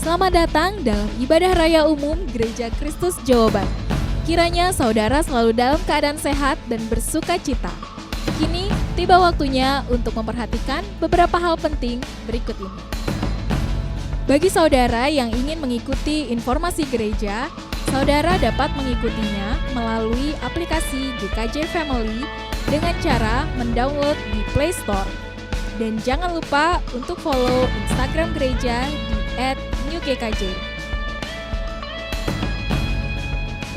Selamat datang dalam ibadah raya umum Gereja Kristus Jawa Barat. Kiranya saudara selalu dalam keadaan sehat dan bersuka cita. Kini tiba waktunya untuk memperhatikan beberapa hal penting berikut ini. Bagi saudara yang ingin mengikuti informasi gereja, saudara dapat mengikutinya melalui aplikasi GKJ Family dengan cara mendownload di Play Store. Dan jangan lupa untuk follow Instagram gereja di @newgkj.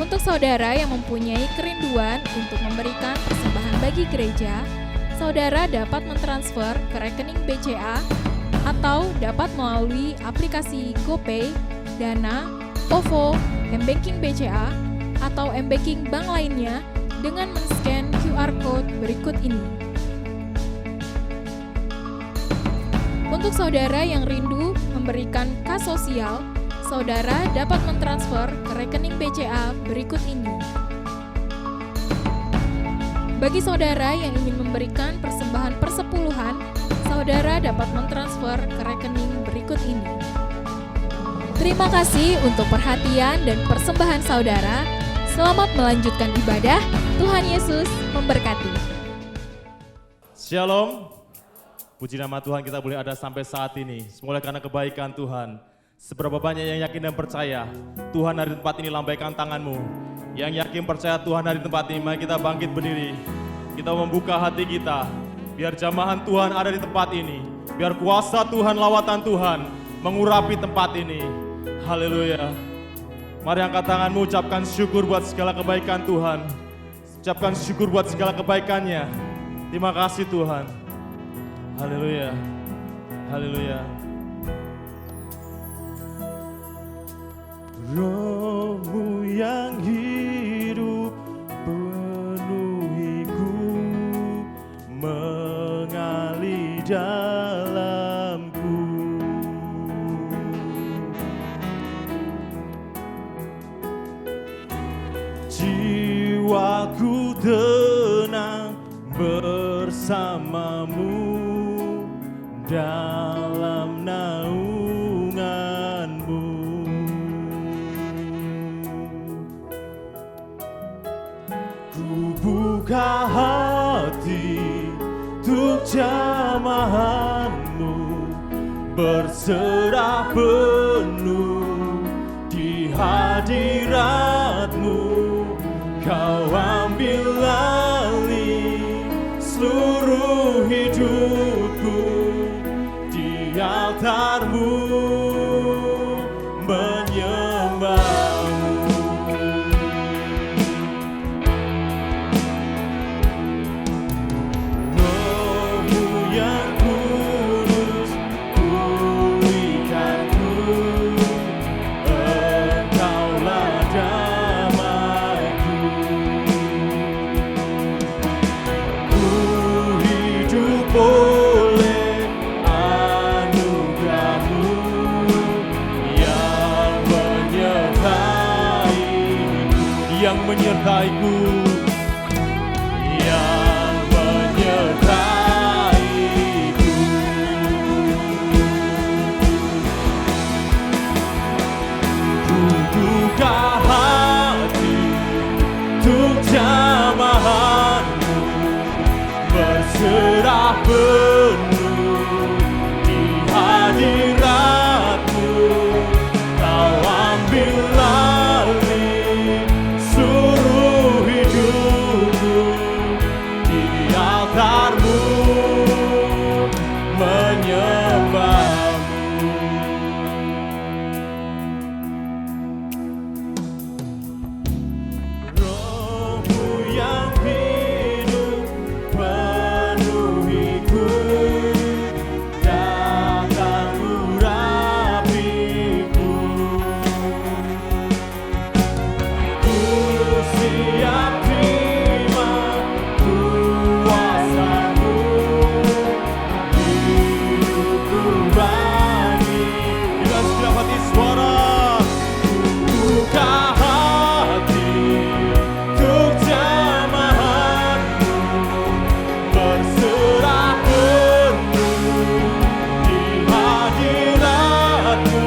Untuk saudara yang mempunyai kerinduan untuk memberikan persembahan bagi gereja, saudara dapat mentransfer ke rekening BCA atau dapat melalui aplikasi GoPay, Dana, OVO, M-Banking BCA, atau M-Banking bank lainnya dengan men-scan QR Code berikut ini. Untuk saudara yang rindu memberikan kas sosial, saudara dapat mentransfer ke rekening BCA berikut ini. Bagi saudara yang ingin memberikan persembahan persepuluhan, saudara dapat mentransfer ke rekening berikut ini. Terima kasih untuk perhatian dan persembahan saudara. Selamat melanjutkan ibadah. Tuhan Yesus memberkati. Shalom. Puji nama Tuhan kita boleh ada sampai saat ini. Semula karena kebaikan Tuhan. Seberapa banyak yang yakin dan percaya Tuhan hari di tempat ini, lambaikan tanganmu. Yang yakin percaya Tuhan hari di tempat ini, mari kita bangkit berdiri. Kita membuka hati kita. Biar jamahan Tuhan ada di tempat ini. Biar kuasa Tuhan, lawatan Tuhan mengurapi tempat ini. Haleluya. Mari angkat tanganmu, ucapkan syukur buat segala kebaikan Tuhan. Ucapkan syukur buat segala kebaikannya. Terima kasih Tuhan. Haleluya. Haleluya. Roh-Mu yang hidup penuhiku, mengalir dalamku. Jiwaku tenang bersamamu dalam naungan-Mu. Ku buka hati untuk jamahan-Mu, berserah penuh di hadirat-Mu. Kau ambil alih seluruh hidupku, di altar-Mu menyembah-Mu. Roh-Mu yang kudus pulihkanku, Engkaulah damaiku. Ku hidup oleh anugerah-Mu yang menyertaiku, yang menyertaiku. Ku buka hati untuk jamahan-Mu, berserah penuh di hadirat-Mu. Kau ambil alih seluruh hidupku, di altar-Mu menyembah-Mu. Roh-Mu yang hidup penuhiku, datang urapiku. Ku siap terima kuasa-Mu, hidupku bagi. Dengan setiap hati suara, ku buka hati untuk jamahan-Mu, berserah penuh di hadirat-Mu.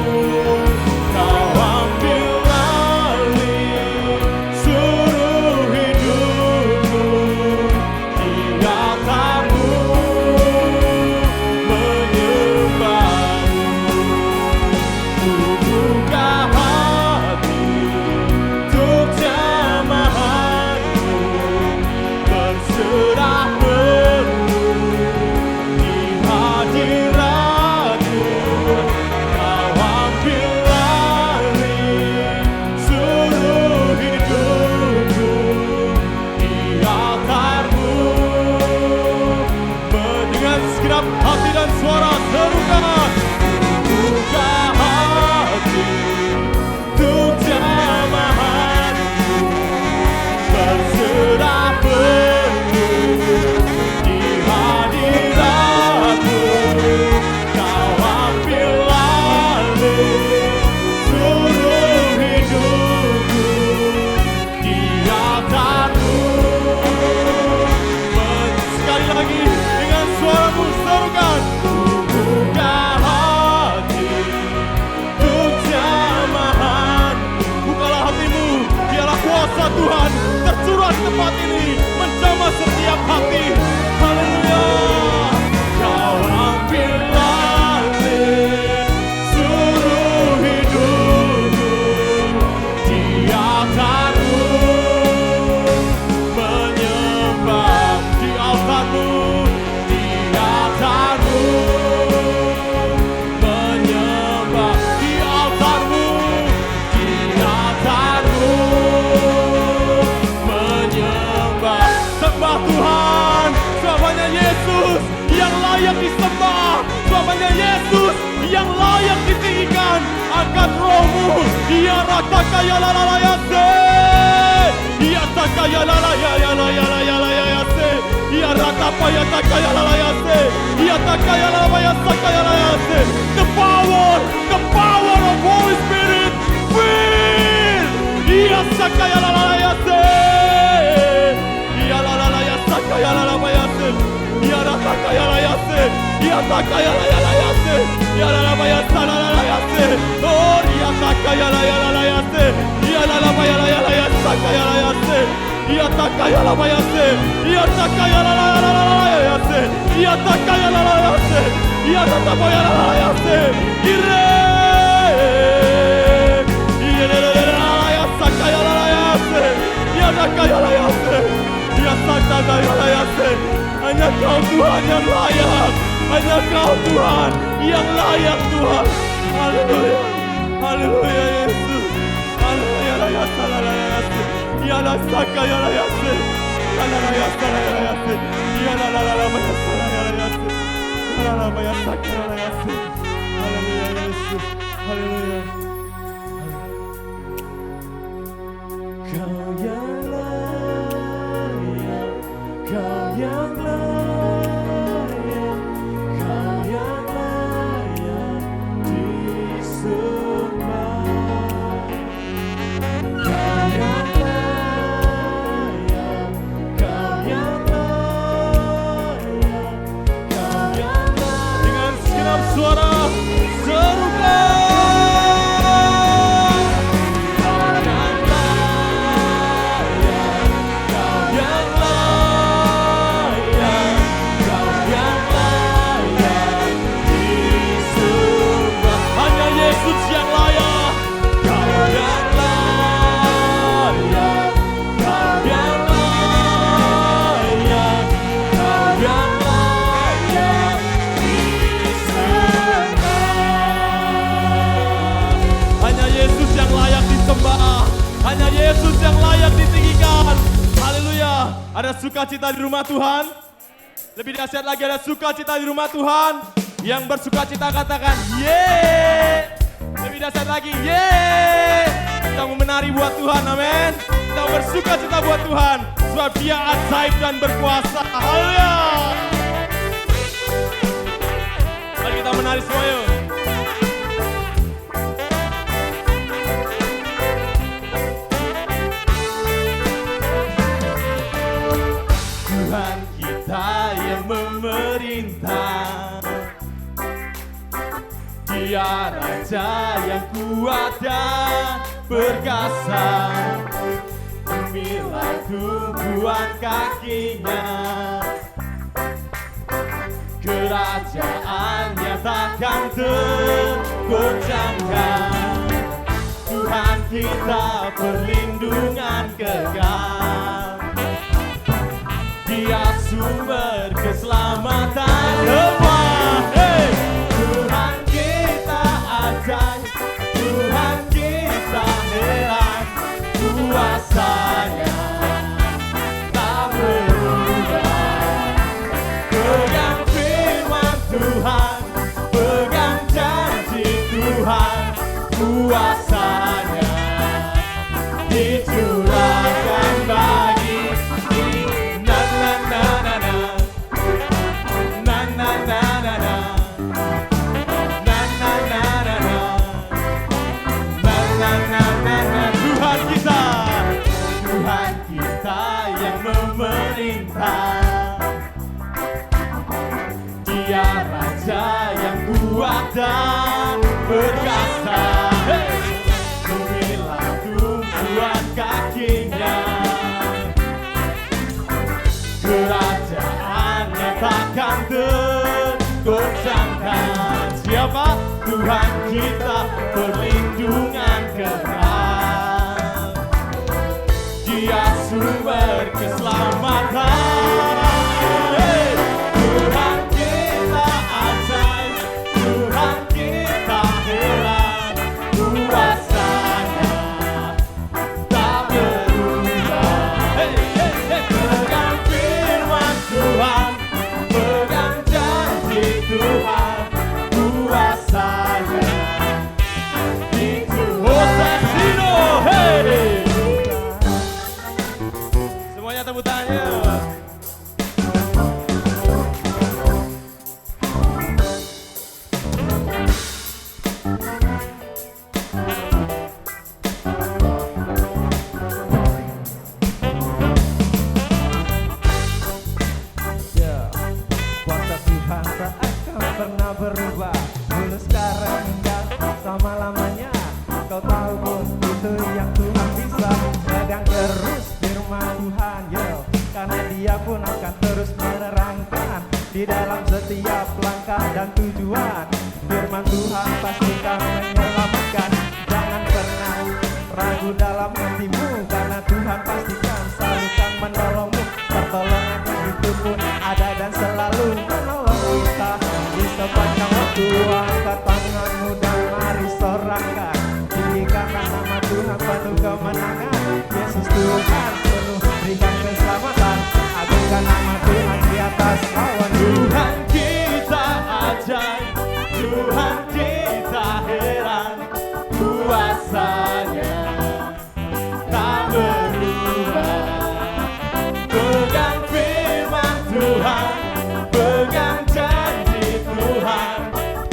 kuasa Tuhan tercurah di tempat ini, menjamah setiap hati. Haleluya. Kau ambil alih seluruh hidupku, Dia taruh menyembah di altarmu, Dia taruh menyembah di altarmu, Dia taruh menyembah. Sembah Tuhan, sebabnya Yesus yang layak disembah, sebabnya Yesus yang layak ditinggikan. Angkat rohmu, Dia ratakaya lalayase, Dia takaya lalayaya lalayaya lalayase, Dia ratapaya takaya lalayase, Dia takaya lalayaya sakaya lalayase. The power of Holy Spirit, fill. Dia sakaya lalayase, Dia lalayaya sakaya lalayase, Dia ratakaya lalayase, Dia takaya lalayase, Dia lalayaya lalayase. Oh, Dia takaya lalayase, Dia lalayaya lalayase, sakaya lalayase, Dia takaya lalayase, Dia takaya lalayase, Dia takaya lalayase, Dia ratakaya lalayase. Ire, ire lalayase, sakaya lalayase, Dia takaya lalayase, Dia sakaya lalayase. Hanya Kau Tuhan yang layak, hanya Kau Tuhan yang layak Tuhan. Haleluya, haleluya Yesus. Haleluya, layase, layase, Ya la sakaya layase, Ya la layase, layase, Ya la layase, layase, Ya la layase, layase. Haleluya Yesus, haleluya. Kau yang layak, Kau yang layak, Kau yang layak disembah. Kau yang layak, Kau yang layak, Kau yang layak. Dengan segenap suara serukan. Hanya Yesus yang layak ditinggikan. Haleluya. Ada sukacita di rumah Tuhan. Lebih dahsyat lagi, ada sukacita di rumah Tuhan. Yang bersukacita katakan yeay. Lebih dahsyat lagi yeay. Kita mau menari buat Tuhan, amin. Kita bersukacita buat Tuhan, sebab Dia ajaib dan berkuasa. Haleluya. Mari kita menari semua yuk. Tuhan kita yang memerintah, Dia Raja yang kuat dan perkasa. Bumi tumpuan kakinya, kerajaannya takkan tergoncangkan. Tuhan kita perlindungan kekal, Dia sumber keselamatan. Hey! Tuhan kita ajaib, Tuhan kita heran, kuasanya tak berubah. Pegang firman Tuhan, pegang janji Tuhan, kuasanya dicurahkan. Tuhan kita perlindungan kekal. Dia sumber keselamatan. Hey! Tuhan kita ajaib, Tuhan kita heran, kuasanya tak berubah. Hey, hey, hey. Pegang firman Tuhan, pegang janji Tuhan, kuasanya itu Hosesino. Hey! Semuanya tepuk tangannya. Kuasa Tuhan tak akan pernah berubah, dulu sekarang hingga selama-lamanya. Kau tahu pun itu yang Tuhan bisa. Pegang terus firman Tuhan, yo, karena Dia pun akan terus menerangkan di dalam setiap langkah dan tujuan. Firman Tuhan pastikan menyelamatkan. Jangan pernah ragu dalam hatimu, karena Tuhan pastikan selalu akan menolongmu. Pertolongannya itu pun ada dan selalu menolong kita. Di sepanjang waktu angkat tanganmu dan mari sorakan, tinggikanlah nama Tuhan penuh kemenangan. Yesus Tuhan penuh berikan keselamatan, agungkan nama Tuhan di atas awan. Tuhan kita ajaib, Tuhan kita heran, kuasanya tak berubah. Pegang firman Tuhan, pegang janji Tuhan,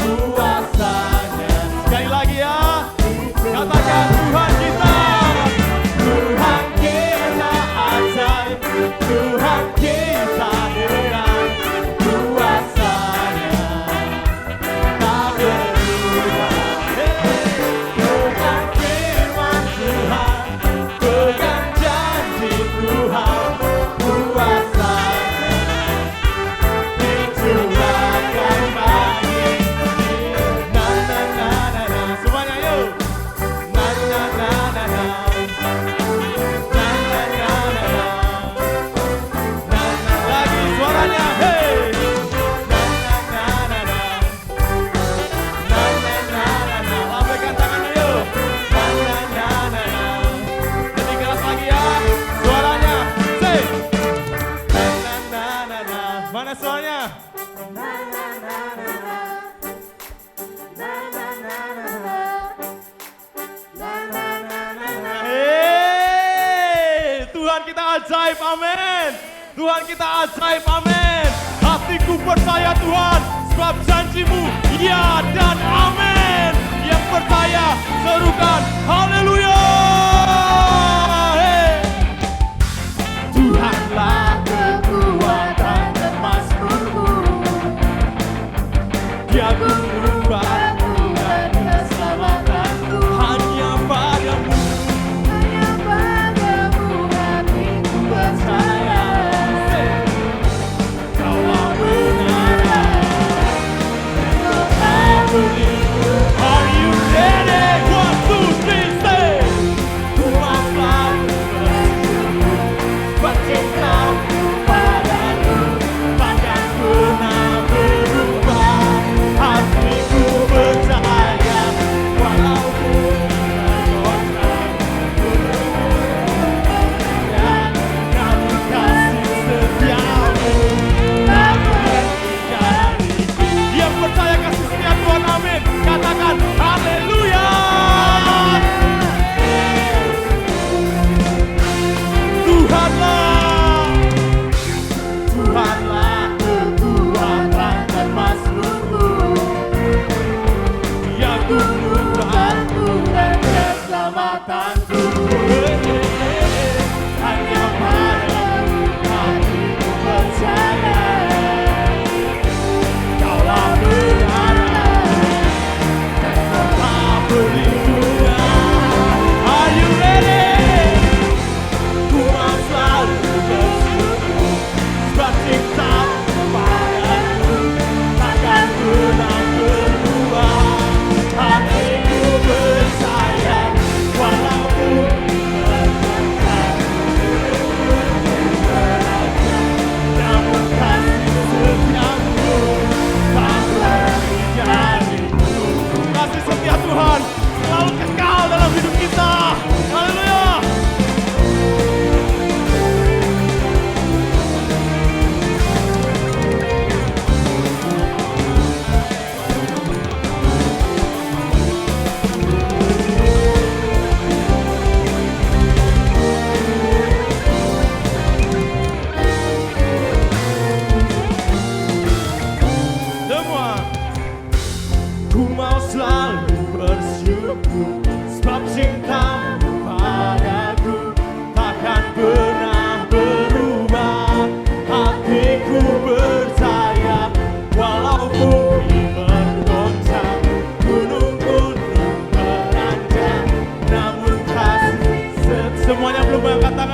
kuasanya. Sekali lagi ya, katakan Tuhan kita. Tuhan kita ajaib, Tuhan kita heran, kuasanya tak berubah. Pegang firman Tuhan, pegang janji Tuhan, kuasanya dicurahkan bagi. Na na na na na, semuanya yuk. Na na na na na, na na na na na, na na lagi suaranya, hey. Na na na na na, na na na na na, lambaikan tangannya yuk. Na na na na na, lebih keras lagi ya, suaranya, say. Na na na na na, mana suaranya? Hey, Tuhan kita ajaib, amin. Tuhan kita ajaib, amin. Hatiku percaya Tuhan, sebab janjimu ya dan amin. Yang percaya serukan haleluya. Hey. Tuhanlah kekuatan emasku, Dia mengubah dan keselamatanku. Hanya padamu hatiku percaya. Kaulah benar, Are you ready? 1, 2, 3, say.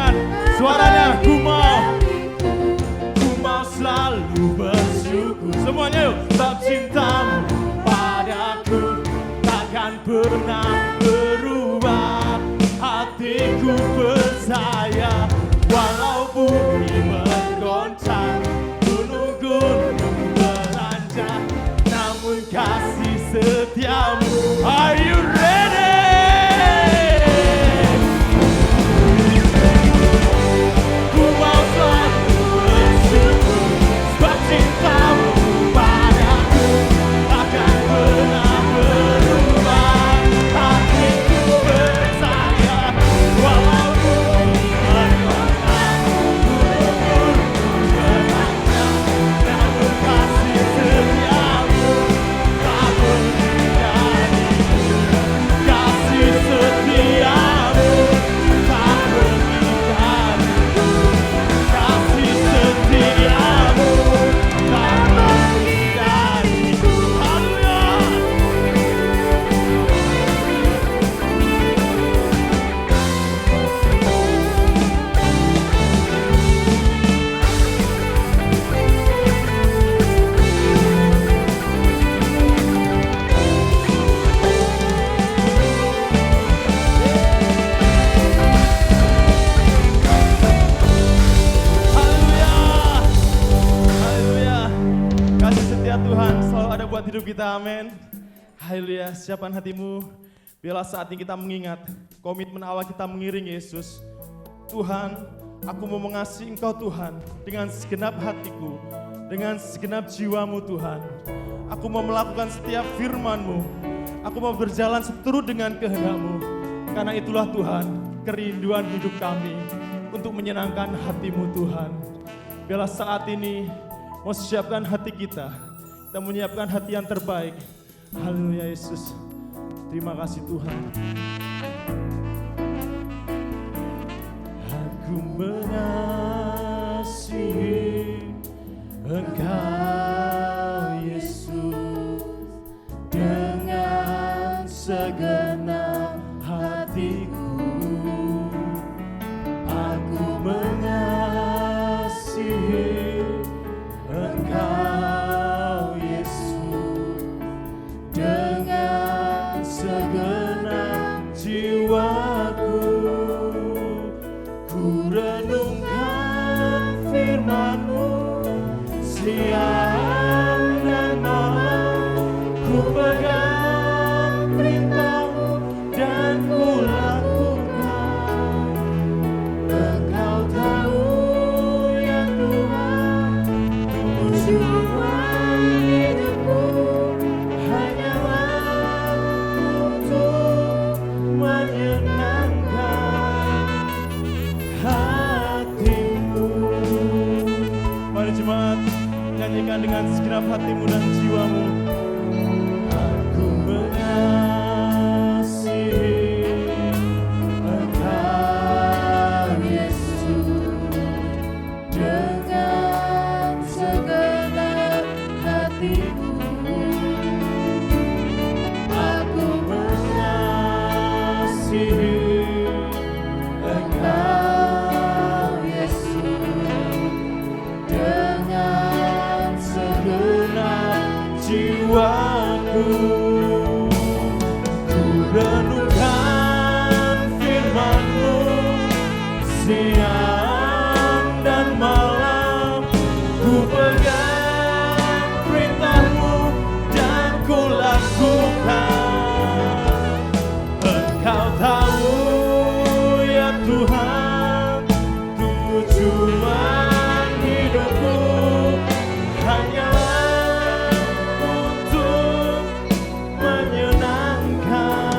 Tuhan. Suaranya ku mau selalu bersyukur. Semuanya yuk. Sebab cintamu padaku takkan pernah berubah. Hatiku percaya walau bumi menggoncang, gunung-gunung beranjak, namun kasih setiamu. Are you ready? Ku mau selalu bersyukur, sebab cintamu padaku takkan pernah berubah. Hatiku percaya walau bumi menggoncang, gunung-gunung beranjak, namun kasih setiamu tak berhenti. Kasih setiamu tak berhenti. Kasih setiamu tak berhenti. Haleluya. Haleluya. Haleluya. Kasih setia Tuhan selalu ada buat hidup kita, amin. Haleluya. Siapkan hatimu. Biarlah saat ini kita mengingat komitmen awal kita mengiring Yesus. Tuhan, aku mau mengasihi Engkau Tuhan dengan segenap hatiku, dengan segenap jiwamu Tuhan. Aku mau melakukan setiap firman-Mu. Aku mau berjalan seturut dengan kehendak-Mu. Karena itulah Tuhan, kerinduan hidup kami untuk menyenangkan hati-Mu Tuhan. Biarlah saat ini mau siapkan hati kita. Kita menyiapkan hati yang terbaik. Haleluya Yesus. Terima kasih Tuhan. Aku mengasihi Engkau Yesus dengan segenap hatiku. Aku mengasihi Engkau Yesus dengan segenap jiwaku. Ku renungkan firman-Mu siang dan malam. Ku pegang perintah-Mu dan ku lakukan. Engkau tahu ya Tuhan, tujuan hidupku hanyalah untuk menyenangkan hatimu. Mari jemaat, nyanyikan dengan segenap hatimu dan jiwamu. Aku mengasihi Engkau Yesus dengan segenap hatiku. Aku mengasihi Engkau Yesus dengan segenap jiwaku. Ku renungkan firman-Mu siang dan malam. Ku pegang perintah-Mu dan ku lakukan. Engkau tahu ya Tuhan, tujuan hidupku hanyalah untuk menyenangkan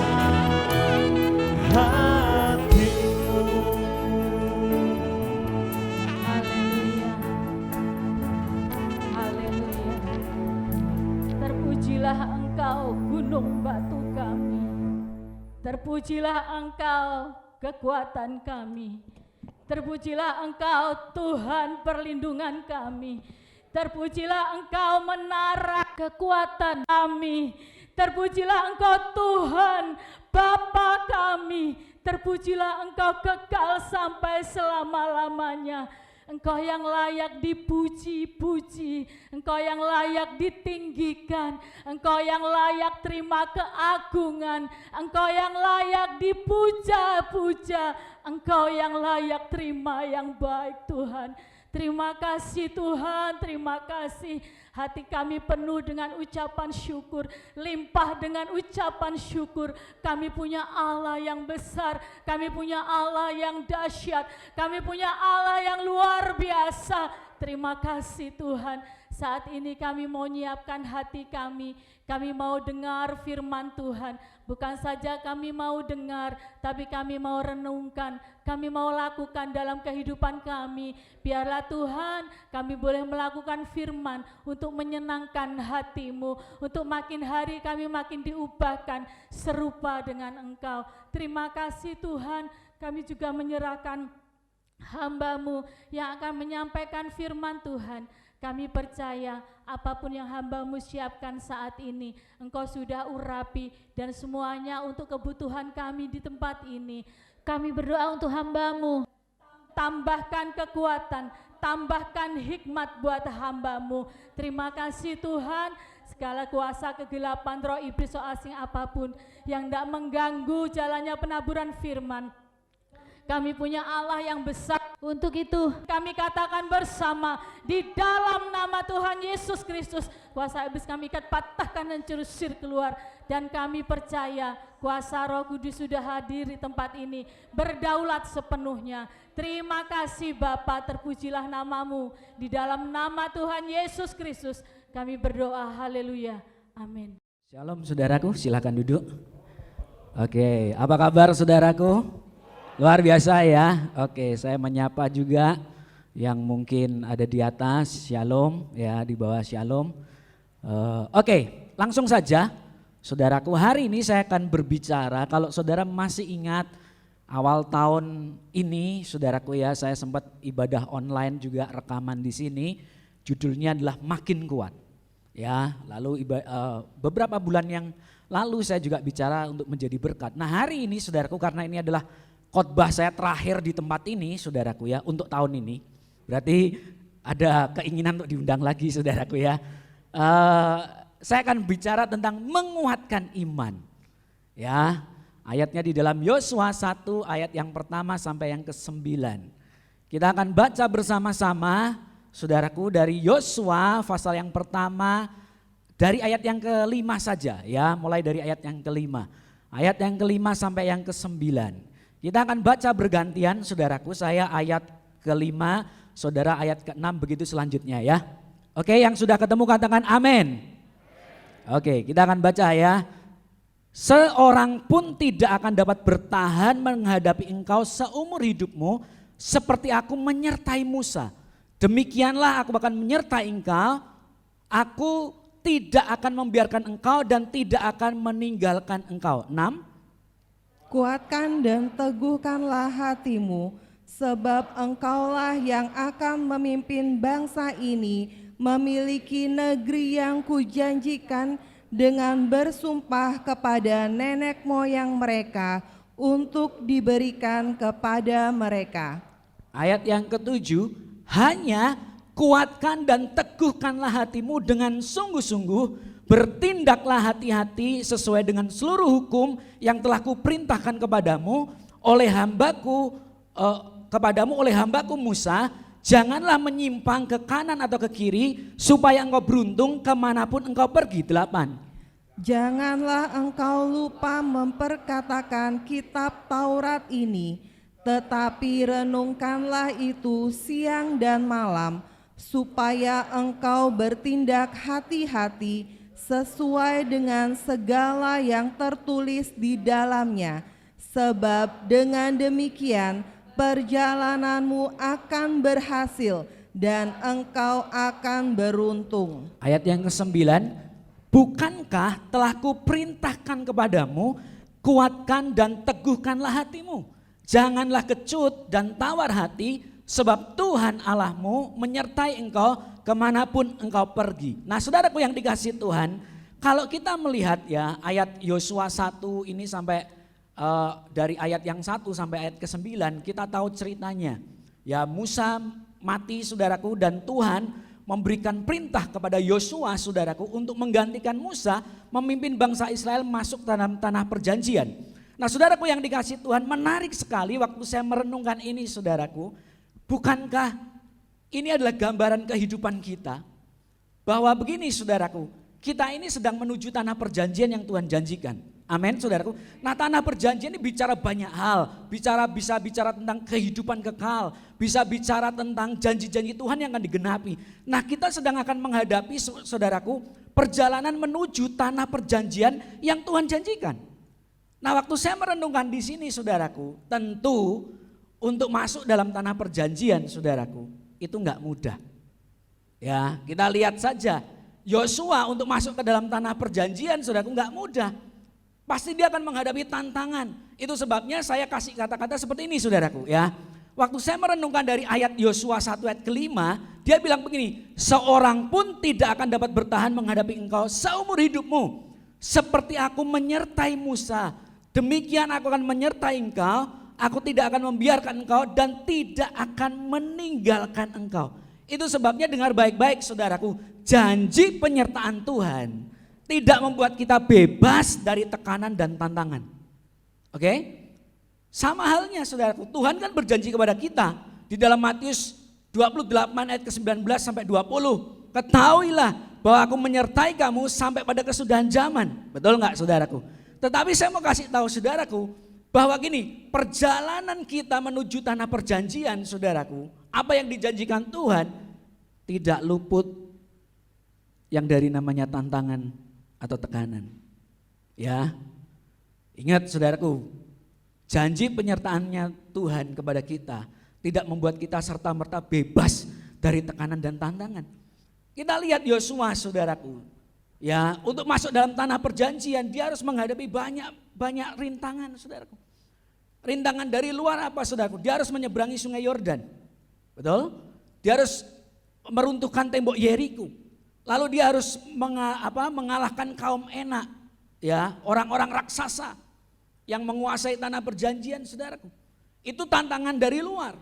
hatimu. Haleluya. Haleluya. Terpujilah Engkau gunung batu kami. Terpujilah Engkau kekuatan kami. Terpujilah Engkau Tuhan perlindungan kami. Terpujilah Engkau menara kekuatan kami. Terpujilah Engkau Tuhan Bapa kami. Terpujilah Engkau kekal sampai selama-lamanya. Engkau yang layak dipuji-puji, Engkau yang layak ditinggikan, Engkau yang layak terima keagungan, Engkau yang layak dipuja-puja, Engkau yang layak terima yang baik Tuhan. Terima kasih Tuhan, terima kasih. Hati kami penuh dengan ucapan syukur, limpah dengan ucapan syukur. Kami punya Allah yang besar, kami punya Allah yang dahsyat, kami punya Allah yang luar biasa. Terima kasih Tuhan. Saat ini kami mau nyiapkan hati kami mau dengar firman Tuhan. Bukan saja kami mau dengar, tapi kami mau renungkan, kami mau lakukan dalam kehidupan kami. Biarlah Tuhan kami boleh melakukan firman untuk menyenangkan hati-Mu, untuk makin hari kami makin diubahkan serupa dengan Engkau. Terima kasih Tuhan, kami juga menyerahkan hamba-Mu yang akan menyampaikan firman Tuhan. Kami percaya apapun yang hamba-Mu siapkan saat ini, Engkau sudah urapi dan semuanya untuk kebutuhan kami di tempat ini. Kami berdoa untuk hamba-Mu, tambahkan kekuatan, tambahkan hikmat buat hamba-Mu. Terima kasih Tuhan, segala kuasa kegelapan, roh iblis, roh asing apapun yang tidak mengganggu jalannya penaburan firman. Kami punya Allah yang besar. Untuk itu kami katakan bersama, di dalam nama Tuhan Yesus Kristus, kuasa iblis kami ikat, patahkan dan curusir keluar. Dan kami percaya kuasa Roh Kudus sudah hadir di tempat ini, berdaulat sepenuhnya. Terima kasih Bapa, terpujilah nama-Mu. Di dalam nama Tuhan Yesus Kristus kami berdoa, haleluya, amin. Shalom saudaraku, silakan duduk. Oke, apa kabar saudaraku? Luar biasa ya. Oke, saya menyapa juga yang mungkin ada di atas, shalom ya, di bawah shalom. Oke, langsung saja saudaraku, hari ini saya akan berbicara, kalau saudara masih ingat awal tahun ini saudaraku ya, saya sempat ibadah online juga, rekaman di sini, judulnya adalah Makin Kuat. Ya, lalu beberapa bulan yang lalu saya juga bicara untuk menjadi berkat. Nah hari ini saudaraku, karena ini adalah khotbah saya terakhir di tempat ini saudaraku ya, untuk tahun ini. Berarti ada keinginan untuk diundang lagi saudaraku ya. Saya akan bicara tentang menguatkan iman. Ya, ayatnya di dalam Yosua 1 ayat yang pertama sampai yang ke-9. Kita akan baca bersama-sama saudaraku dari Yosua pasal yang pertama dari ayat yang ke-5 saja ya, mulai dari ayat yang ke-5. Ayat yang ke-5 sampai yang ke-9. Kita akan baca bergantian saudaraku, saya ayat ke-5, saudara ayat ke-6, begitu selanjutnya ya. Oke, yang sudah ketemu katakan amin. Oke, kita akan baca ya. Seorang pun tidak akan dapat bertahan menghadapi engkau seumur hidupmu seperti aku menyertai Musa. Demikianlah aku akan menyertai engkau, aku tidak akan membiarkan engkau dan tidak akan meninggalkan engkau. 6. Kuatkan dan teguhkanlah hatimu, sebab engkaulah yang akan memimpin bangsa ini memiliki negeri yang kujanjikan dengan bersumpah kepada nenek moyang mereka untuk diberikan kepada mereka. Ayat yang ke-7, hanya kuatkan dan teguhkanlah hatimu dengan sungguh-sungguh, bertindaklah hati-hati sesuai dengan seluruh hukum yang telah kuperintahkan kepadamu oleh hambaku Musa. Janganlah menyimpang ke kanan atau ke kiri supaya engkau beruntung kemanapun engkau pergi. 8. Janganlah engkau lupa memperkatakan kitab Taurat ini, tetapi renungkanlah itu siang dan malam, supaya engkau bertindak hati-hati sesuai dengan segala yang tertulis di dalamnya, sebab dengan demikian perjalananmu akan berhasil dan engkau akan beruntung. Ayat yang ke-9, bukankah telah kuperintahkan kepadamu, kuatkan dan teguhkanlah hatimu, janganlah kecut dan tawar hati, sebab Tuhan Allahmu menyertai engkau kemanapun engkau pergi. Nah saudaraku yang dikasih Tuhan, kalau kita melihat ya ayat Yosua 1 ini sampai dari ayat yang 1 sampai ayat ke-9 kita tahu ceritanya. Ya, Musa mati saudaraku, dan Tuhan memberikan perintah kepada Yosua saudaraku untuk menggantikan Musa memimpin bangsa Israel masuk dalam tanah perjanjian. Nah saudaraku yang dikasih Tuhan, menarik sekali waktu saya merenungkan ini saudaraku. Bukankah ini adalah gambaran kehidupan kita? Bahwa begini saudaraku, kita ini sedang menuju tanah perjanjian yang Tuhan janjikan. Amin saudaraku. Nah tanah perjanjian ini bicara banyak hal. Bisa bicara tentang kehidupan kekal. Bisa bicara tentang janji-janji Tuhan yang akan digenapi. Nah kita sedang akan menghadapi saudaraku perjalanan menuju tanah perjanjian yang Tuhan janjikan. Nah waktu saya merenungkan di sini saudaraku, tentu untuk masuk dalam tanah perjanjian saudaraku itu enggak mudah. Ya kita lihat saja Yosua untuk masuk ke dalam tanah perjanjian saudaraku enggak mudah. Pasti dia akan menghadapi tantangan. Itu sebabnya saya kasih kata-kata seperti ini saudaraku ya. Waktu saya merenungkan dari ayat Yosua 1 ayat ke-5, dia bilang begini, seorang pun tidak akan dapat bertahan menghadapi engkau seumur hidupmu. Seperti aku menyertai Musa, demikian aku akan menyertai engkau, aku tidak akan membiarkan engkau dan tidak akan meninggalkan engkau. Itu sebabnya dengar baik-baik saudaraku, janji penyertaan Tuhan tidak membuat kita bebas dari tekanan dan tantangan. Oke? Sama halnya saudaraku, Tuhan kan berjanji kepada kita di dalam Matius 28 ayat ke-19 sampai 20. Ketahuilah bahwa aku menyertai kamu sampai pada kesudahan zaman. Betul enggak saudaraku? Tetapi saya mau kasih tahu saudaraku bahwa gini, perjalanan kita menuju tanah perjanjian saudaraku, apa yang dijanjikan Tuhan tidak luput yang dari namanya tantangan atau tekanan. Ya. Ingat saudaraku, janji penyertaannya Tuhan kepada kita tidak membuat kita serta-merta bebas dari tekanan dan tantangan. Kita lihat Yosua saudaraku. Ya, untuk masuk dalam tanah perjanjian dia harus menghadapi banyak rintangan saudaraku. Rintangan dari luar apa saudaraku? Dia harus menyeberangi sungai Yordan. Betul? Dia harus meruntuhkan tembok Yeriko. Lalu dia harus mengalahkan kaum Enak, ya, orang-orang raksasa yang menguasai tanah perjanjian saudaraku. Itu tantangan dari luar,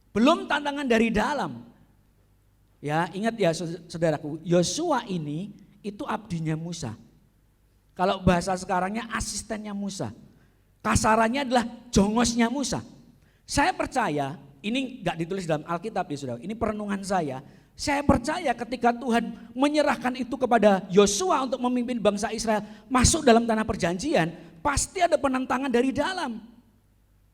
belum tantangan dari dalam. Ya, ingat ya saudaraku, Yosua ini itu abdinya Musa. Kalau bahasa sekarangnya asistennya Musa. Kasarannya adalah jongosnya Musa. Saya percaya, ini enggak ditulis dalam Alkitab ya saudara, ini perenungan saya. Saya percaya ketika Tuhan menyerahkan itu kepada Yosua untuk memimpin bangsa Israel masuk dalam tanah perjanjian, pasti ada penentangan dari dalam.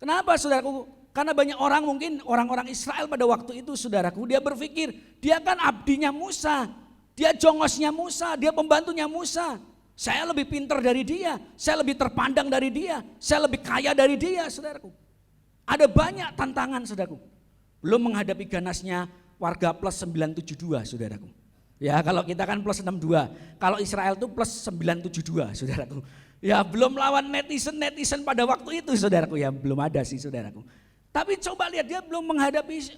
Kenapa saudaraku? Karena banyak orang, mungkin orang-orang Israel pada waktu itu saudaraku, dia berpikir dia kan abdinya Musa, dia jongosnya Musa, dia pembantunya Musa. Saya lebih pintar dari dia, saya lebih terpandang dari dia, saya lebih kaya dari dia saudaraku. Ada banyak tantangan saudaraku. Belum menghadapi ganasnya warga plus 972 saudaraku. Ya kalau kita kan plus 62, kalau Israel itu plus 972 saudaraku. Ya belum lawan netizen pada waktu itu saudaraku, ya belum ada sih saudaraku. Tapi coba lihat dia belum menghadapi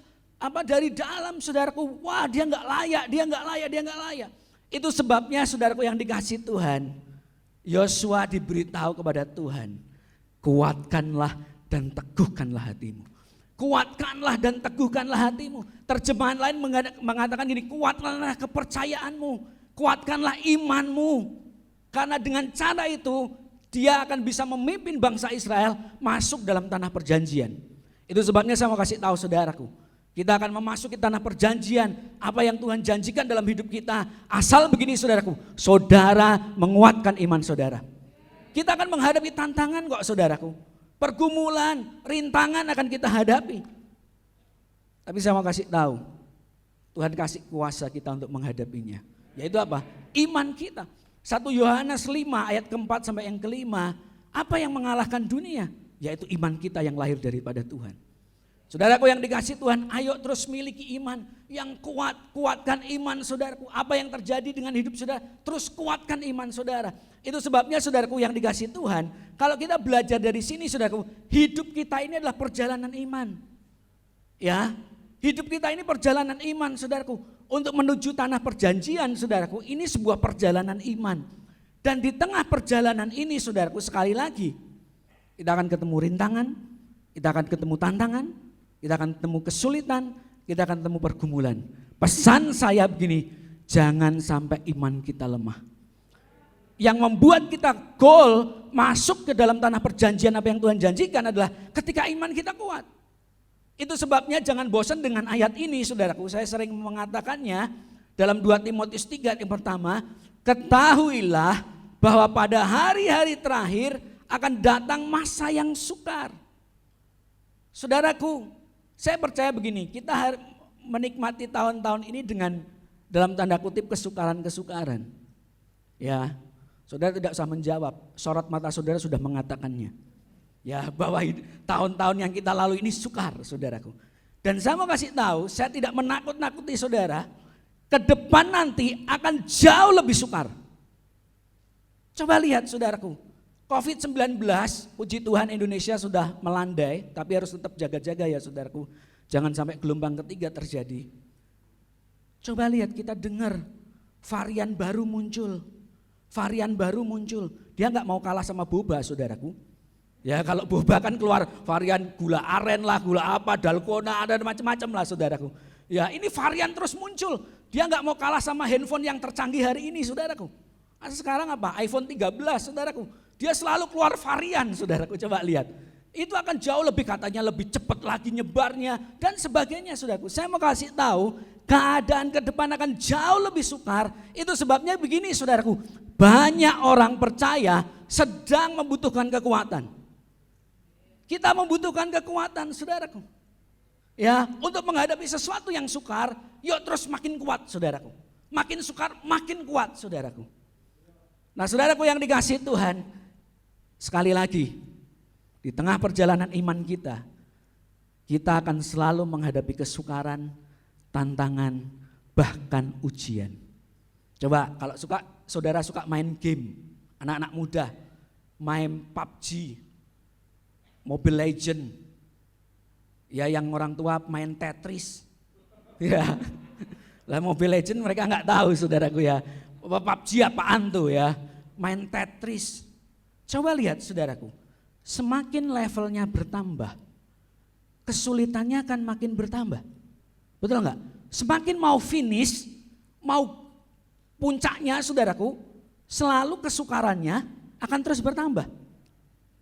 dari dalam saudaraku, wah dia nggak layak. Itu sebabnya saudaraku yang dikasih Tuhan, Yosua diberitahu kepada Tuhan, kuatkanlah dan teguhkanlah hatimu. Kuatkanlah dan teguhkanlah hatimu. Terjemahan lain mengatakan gini, kuatkanlah kepercayaanmu, kuatkanlah imanmu. Karena dengan cara itu dia akan bisa memimpin bangsa Israel masuk dalam tanah perjanjian. Itu sebabnya saya mau kasih tahu saudaraku, kita akan memasuki tanah perjanjian. Apa yang Tuhan janjikan dalam hidup kita, asal begini saudaraku, saudara menguatkan iman saudara. Kita akan menghadapi tantangan kok saudaraku. Pergumulan, rintangan akan kita hadapi. Tapi saya mau kasih tahu, Tuhan kasih kuasa kita untuk menghadapinya. Yaitu apa? Iman kita. 1 Yohanes 5 ayat keempat sampai yang kelima. Apa yang mengalahkan dunia? Yaitu iman kita yang lahir daripada Tuhan. Saudaraku yang dikasih Tuhan, ayo terus miliki iman yang kuat. Kuatkan iman saudaraku. Apa yang terjadi dengan hidup saudara, terus kuatkan iman saudara. Itu sebabnya saudaraku yang dikasih Tuhan, kalau kita belajar dari sini saudaraku, hidup kita ini adalah perjalanan iman. Ya, hidup kita ini perjalanan iman saudaraku. Untuk menuju tanah perjanjian saudaraku, ini sebuah perjalanan iman. Dan di tengah perjalanan ini saudaraku, sekali lagi, kita akan ketemu rintangan, kita akan ketemu tantangan, kita akan ketemu kesulitan, kita akan ketemu pergumulan. Pesan saya begini, jangan sampai iman kita lemah. Yang membuat kita goal masuk ke dalam tanah perjanjian apa yang Tuhan janjikan adalah ketika iman kita kuat. Itu sebabnya jangan bosan dengan ayat ini saudaraku. Saya sering mengatakannya dalam 2 Timotius 3 yang pertama, ketahuilah bahwa pada hari-hari terakhir akan datang masa yang sukar. Saudaraku, saya percaya begini, kita menikmati tahun-tahun ini dengan dalam tanda kutip kesukaran-kesukaran. Ya, saudara tidak usah menjawab, sorot mata saudara sudah mengatakannya. Ya, bahwa tahun-tahun yang kita lalui ini sukar, saudaraku. Dan saya mau kasih tahu, saya tidak menakut-nakuti saudara, ke depan nanti akan jauh lebih sukar. Coba lihat saudaraku, COVID-19, puji Tuhan Indonesia sudah melandai, tapi harus tetap jaga-jaga ya saudaraku. Jangan sampai gelombang ketiga terjadi. Coba lihat, kita dengar varian baru muncul. Varian baru muncul, dia nggak mau kalah sama boba saudaraku. Ya kalau boba kan keluar varian gula aren lah, gula apa, dalgona, ada macam-macam lah saudaraku. Ya ini varian terus muncul, dia nggak mau kalah sama handphone yang tercanggih hari ini saudaraku. Sekarang apa? iPhone 13 saudaraku, dia selalu keluar varian saudaraku, coba lihat. Itu akan jauh lebih katanya lebih cepat lagi nyebarnya dan sebagainya saudaraku. Saya mau kasih tahu keadaan ke depan akan jauh lebih sukar. Itu sebabnya begini saudaraku, banyak orang percaya sedang membutuhkan kekuatan. Kita membutuhkan kekuatan saudaraku. Ya, untuk menghadapi sesuatu yang sukar, yuk terus makin kuat saudaraku. Makin sukar, makin kuat saudaraku. Nah saudaraku yang dikasihi Tuhan, sekali lagi, di tengah perjalanan iman kita akan selalu menghadapi kesukaran, tantangan, bahkan ujian. Coba kalau saudara suka main game, anak-anak muda, main PUBG, Mobile Legend, ya yang orang tua main Tetris, ya, lah Mobile Legend mereka nggak tahu saudaraku ya, PUBG apaan tuh ya, main Tetris. Coba lihat saudaraku, semakin levelnya bertambah, kesulitannya akan makin bertambah, betul nggak? Semakin mau finish, mau puncaknya saudaraku, selalu kesukarannya akan terus bertambah,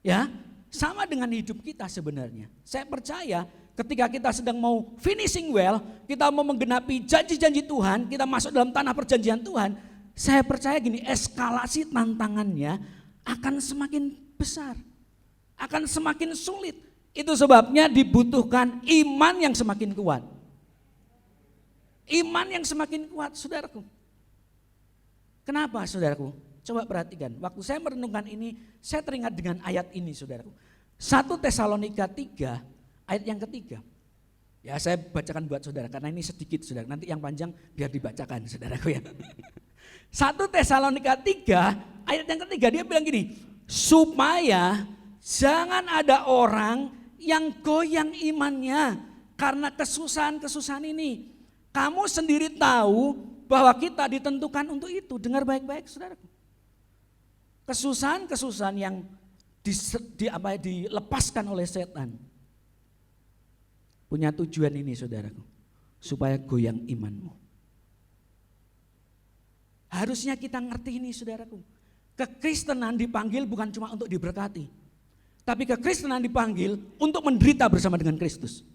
ya. Sama dengan hidup kita sebenarnya. Saya percaya ketika kita sedang mau finishing well, kita mau menggenapi janji-janji Tuhan, kita masuk dalam tanah perjanjian Tuhan, saya percaya gini, eskalasi tantangannya akan semakin besar, akan semakin sulit. Itu sebabnya dibutuhkan iman yang semakin kuat. Iman yang semakin kuat, saudaraku. Kenapa saudaraku? Coba perhatikan, waktu saya merenungkan ini, saya teringat dengan ayat ini saudaraku. 1 Tesalonika 3 ayat yang ketiga. Ya saya bacakan buat saudara, karena ini sedikit saudara, nanti yang panjang biar dibacakan saudaraku ya. 1 Tesalonika 3 ayat yang ketiga dia bilang gini, supaya jangan ada orang yang goyang imannya karena kesusahan-kesusahan ini. Kamu sendiri tahu bahwa kita ditentukan untuk itu, dengar baik-baik saudaraku. Kesusahan-kesusahan yang dilepaskan oleh setan punya tujuan ini saudaraku, supaya goyang imanmu. Harusnya kita ngerti ini saudaraku, kekristenan dipanggil bukan cuma untuk diberkati, tapi kekristenan dipanggil untuk menderita bersama dengan Kristus.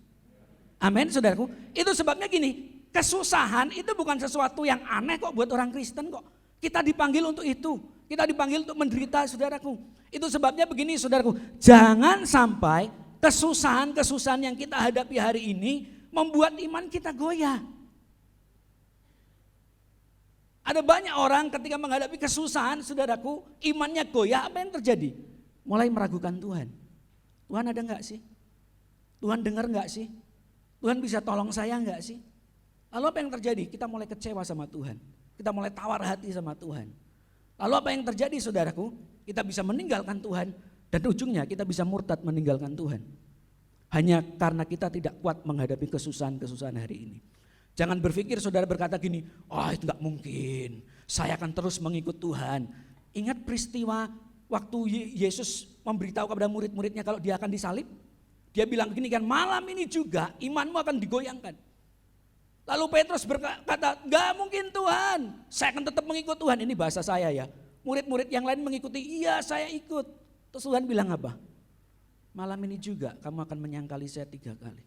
Amin saudaraku. Itu sebabnya gini, kesusahan itu bukan sesuatu yang aneh kok buat orang Kristen kok. Kita dipanggil untuk itu. Kita dipanggil untuk menderita saudaraku. Itu sebabnya begini saudaraku, jangan sampai kesusahan-kesusahan yang kita hadapi hari ini membuat iman kita goyah. Ada banyak orang ketika menghadapi kesusahan saudaraku, imannya goyah, apa yang terjadi? Mulai meragukan Tuhan. Tuhan ada enggak sih? Tuhan dengar enggak sih? Tuhan bisa tolong saya enggak sih? Lalu apa yang terjadi? Kita mulai kecewa sama Tuhan. Kita mulai tawar hati sama Tuhan. Lalu apa yang terjadi saudaraku? Kita bisa meninggalkan Tuhan dan ujungnya kita bisa murtad meninggalkan Tuhan. Hanya karena kita tidak kuat menghadapi kesusahan-kesusahan hari ini. Jangan berpikir saudara berkata gini, itu enggak mungkin, saya akan terus mengikut Tuhan. Ingat peristiwa waktu Yesus memberitahu kepada murid-muridnya kalau dia akan disalib? Dia bilang begini kan, malam ini juga imanmu akan digoyangkan. Lalu Petrus berkata, gak mungkin Tuhan, saya akan tetap mengikut Tuhan. Ini bahasa saya ya. Murid-murid yang lain mengikuti, iya saya ikut. Terus Tuhan bilang apa? Malam ini juga kamu akan menyangkali saya 3 kali.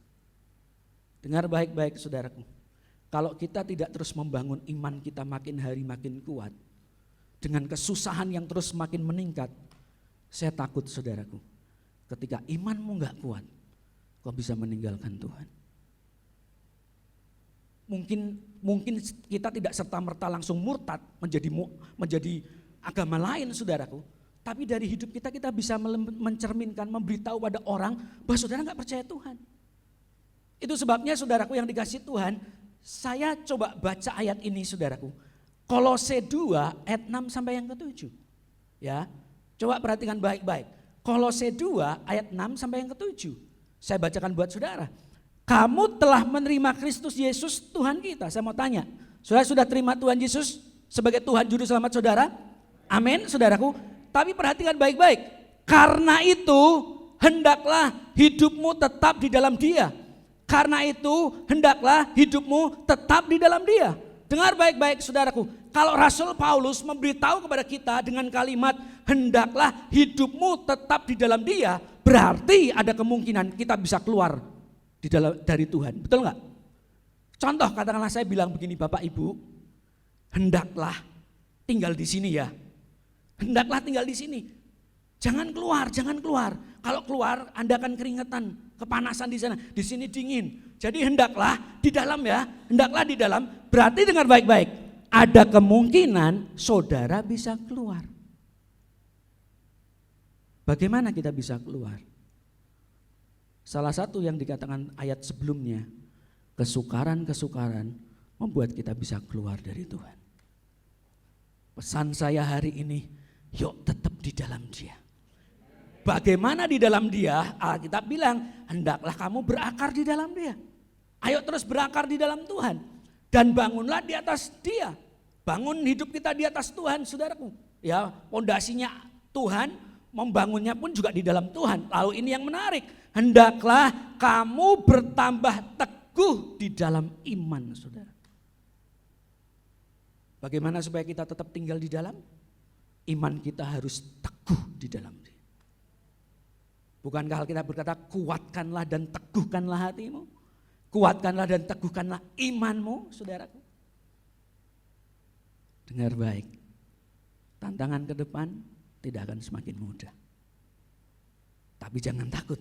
Dengar baik-baik saudaraku. Kalau kita tidak terus membangun iman kita makin hari makin kuat, dengan kesusahan yang terus makin meningkat, saya takut saudaraku, ketika imanmu gak kuat, kau bisa meninggalkan Tuhan. Mungkin kita tidak serta-merta langsung murtad menjadi agama lain saudaraku. Tapi dari hidup kita bisa mencerminkan, memberitahu pada orang bahwa saudara gak percaya Tuhan. Itu sebabnya saudaraku yang dikasih Tuhan, saya coba baca ayat ini saudaraku. Kolose 2 ayat 6 sampai yang ke-7. Ya, coba perhatikan baik-baik. Kolose 2 ayat 6 sampai yang ke-7. Saya bacakan buat saudara. Kamu telah menerima Kristus Yesus Tuhan kita. Saya mau tanya, saudara sudah terima Tuhan Yesus sebagai Tuhan Juru Selamat saudara? Amin saudaraku. Tapi perhatikan baik-baik. Karena itu hendaklah hidupmu tetap di dalam Dia. Karena itu hendaklah hidupmu tetap di dalam Dia. Dengar baik-baik saudaraku. Kalau Rasul Paulus memberitahu kepada kita dengan kalimat hendaklah hidupmu tetap di dalam Dia, berarti ada kemungkinan kita bisa keluar dari Tuhan. Betul enggak? Contoh katakanlah saya bilang begini, Bapak Ibu, hendaklah tinggal di sini ya. Hendaklah tinggal di sini. Jangan keluar, jangan keluar. Kalau keluar Anda akan keringetan, kepanasan di sana. Di sini dingin. Jadi hendaklah di dalam ya, hendaklah di dalam. Berarti dengar baik-baik, ada kemungkinan saudara bisa keluar. Bagaimana kita bisa keluar? Salah satu yang dikatakan ayat sebelumnya, kesukaran-kesukaran membuat kita bisa keluar dari Tuhan. Pesan saya hari ini, yuk tetap di dalam Dia. Bagaimana di dalam Dia? Alkitab bilang, hendaklah kamu berakar di dalam Dia. Ayo terus berakar di dalam Tuhan. Dan bangunlah di atas Dia. Bangun hidup kita di atas Tuhan, saudaraku. Ya, pondasinya Tuhan, membangunnya pun juga di dalam Tuhan. Lalu ini yang menarik, hendaklah kamu bertambah teguh di dalam iman, saudara. Bagaimana supaya kita tetap tinggal di dalam? Iman kita harus teguh di dalam Dia. Bukankah Alkitab berkata, kuatkanlah dan teguhkanlah hatimu. Kuatkanlah dan teguhkanlah imanmu, saudaraku. Dengar baik, tantangan ke depan tidak akan semakin mudah. Tapi jangan takut,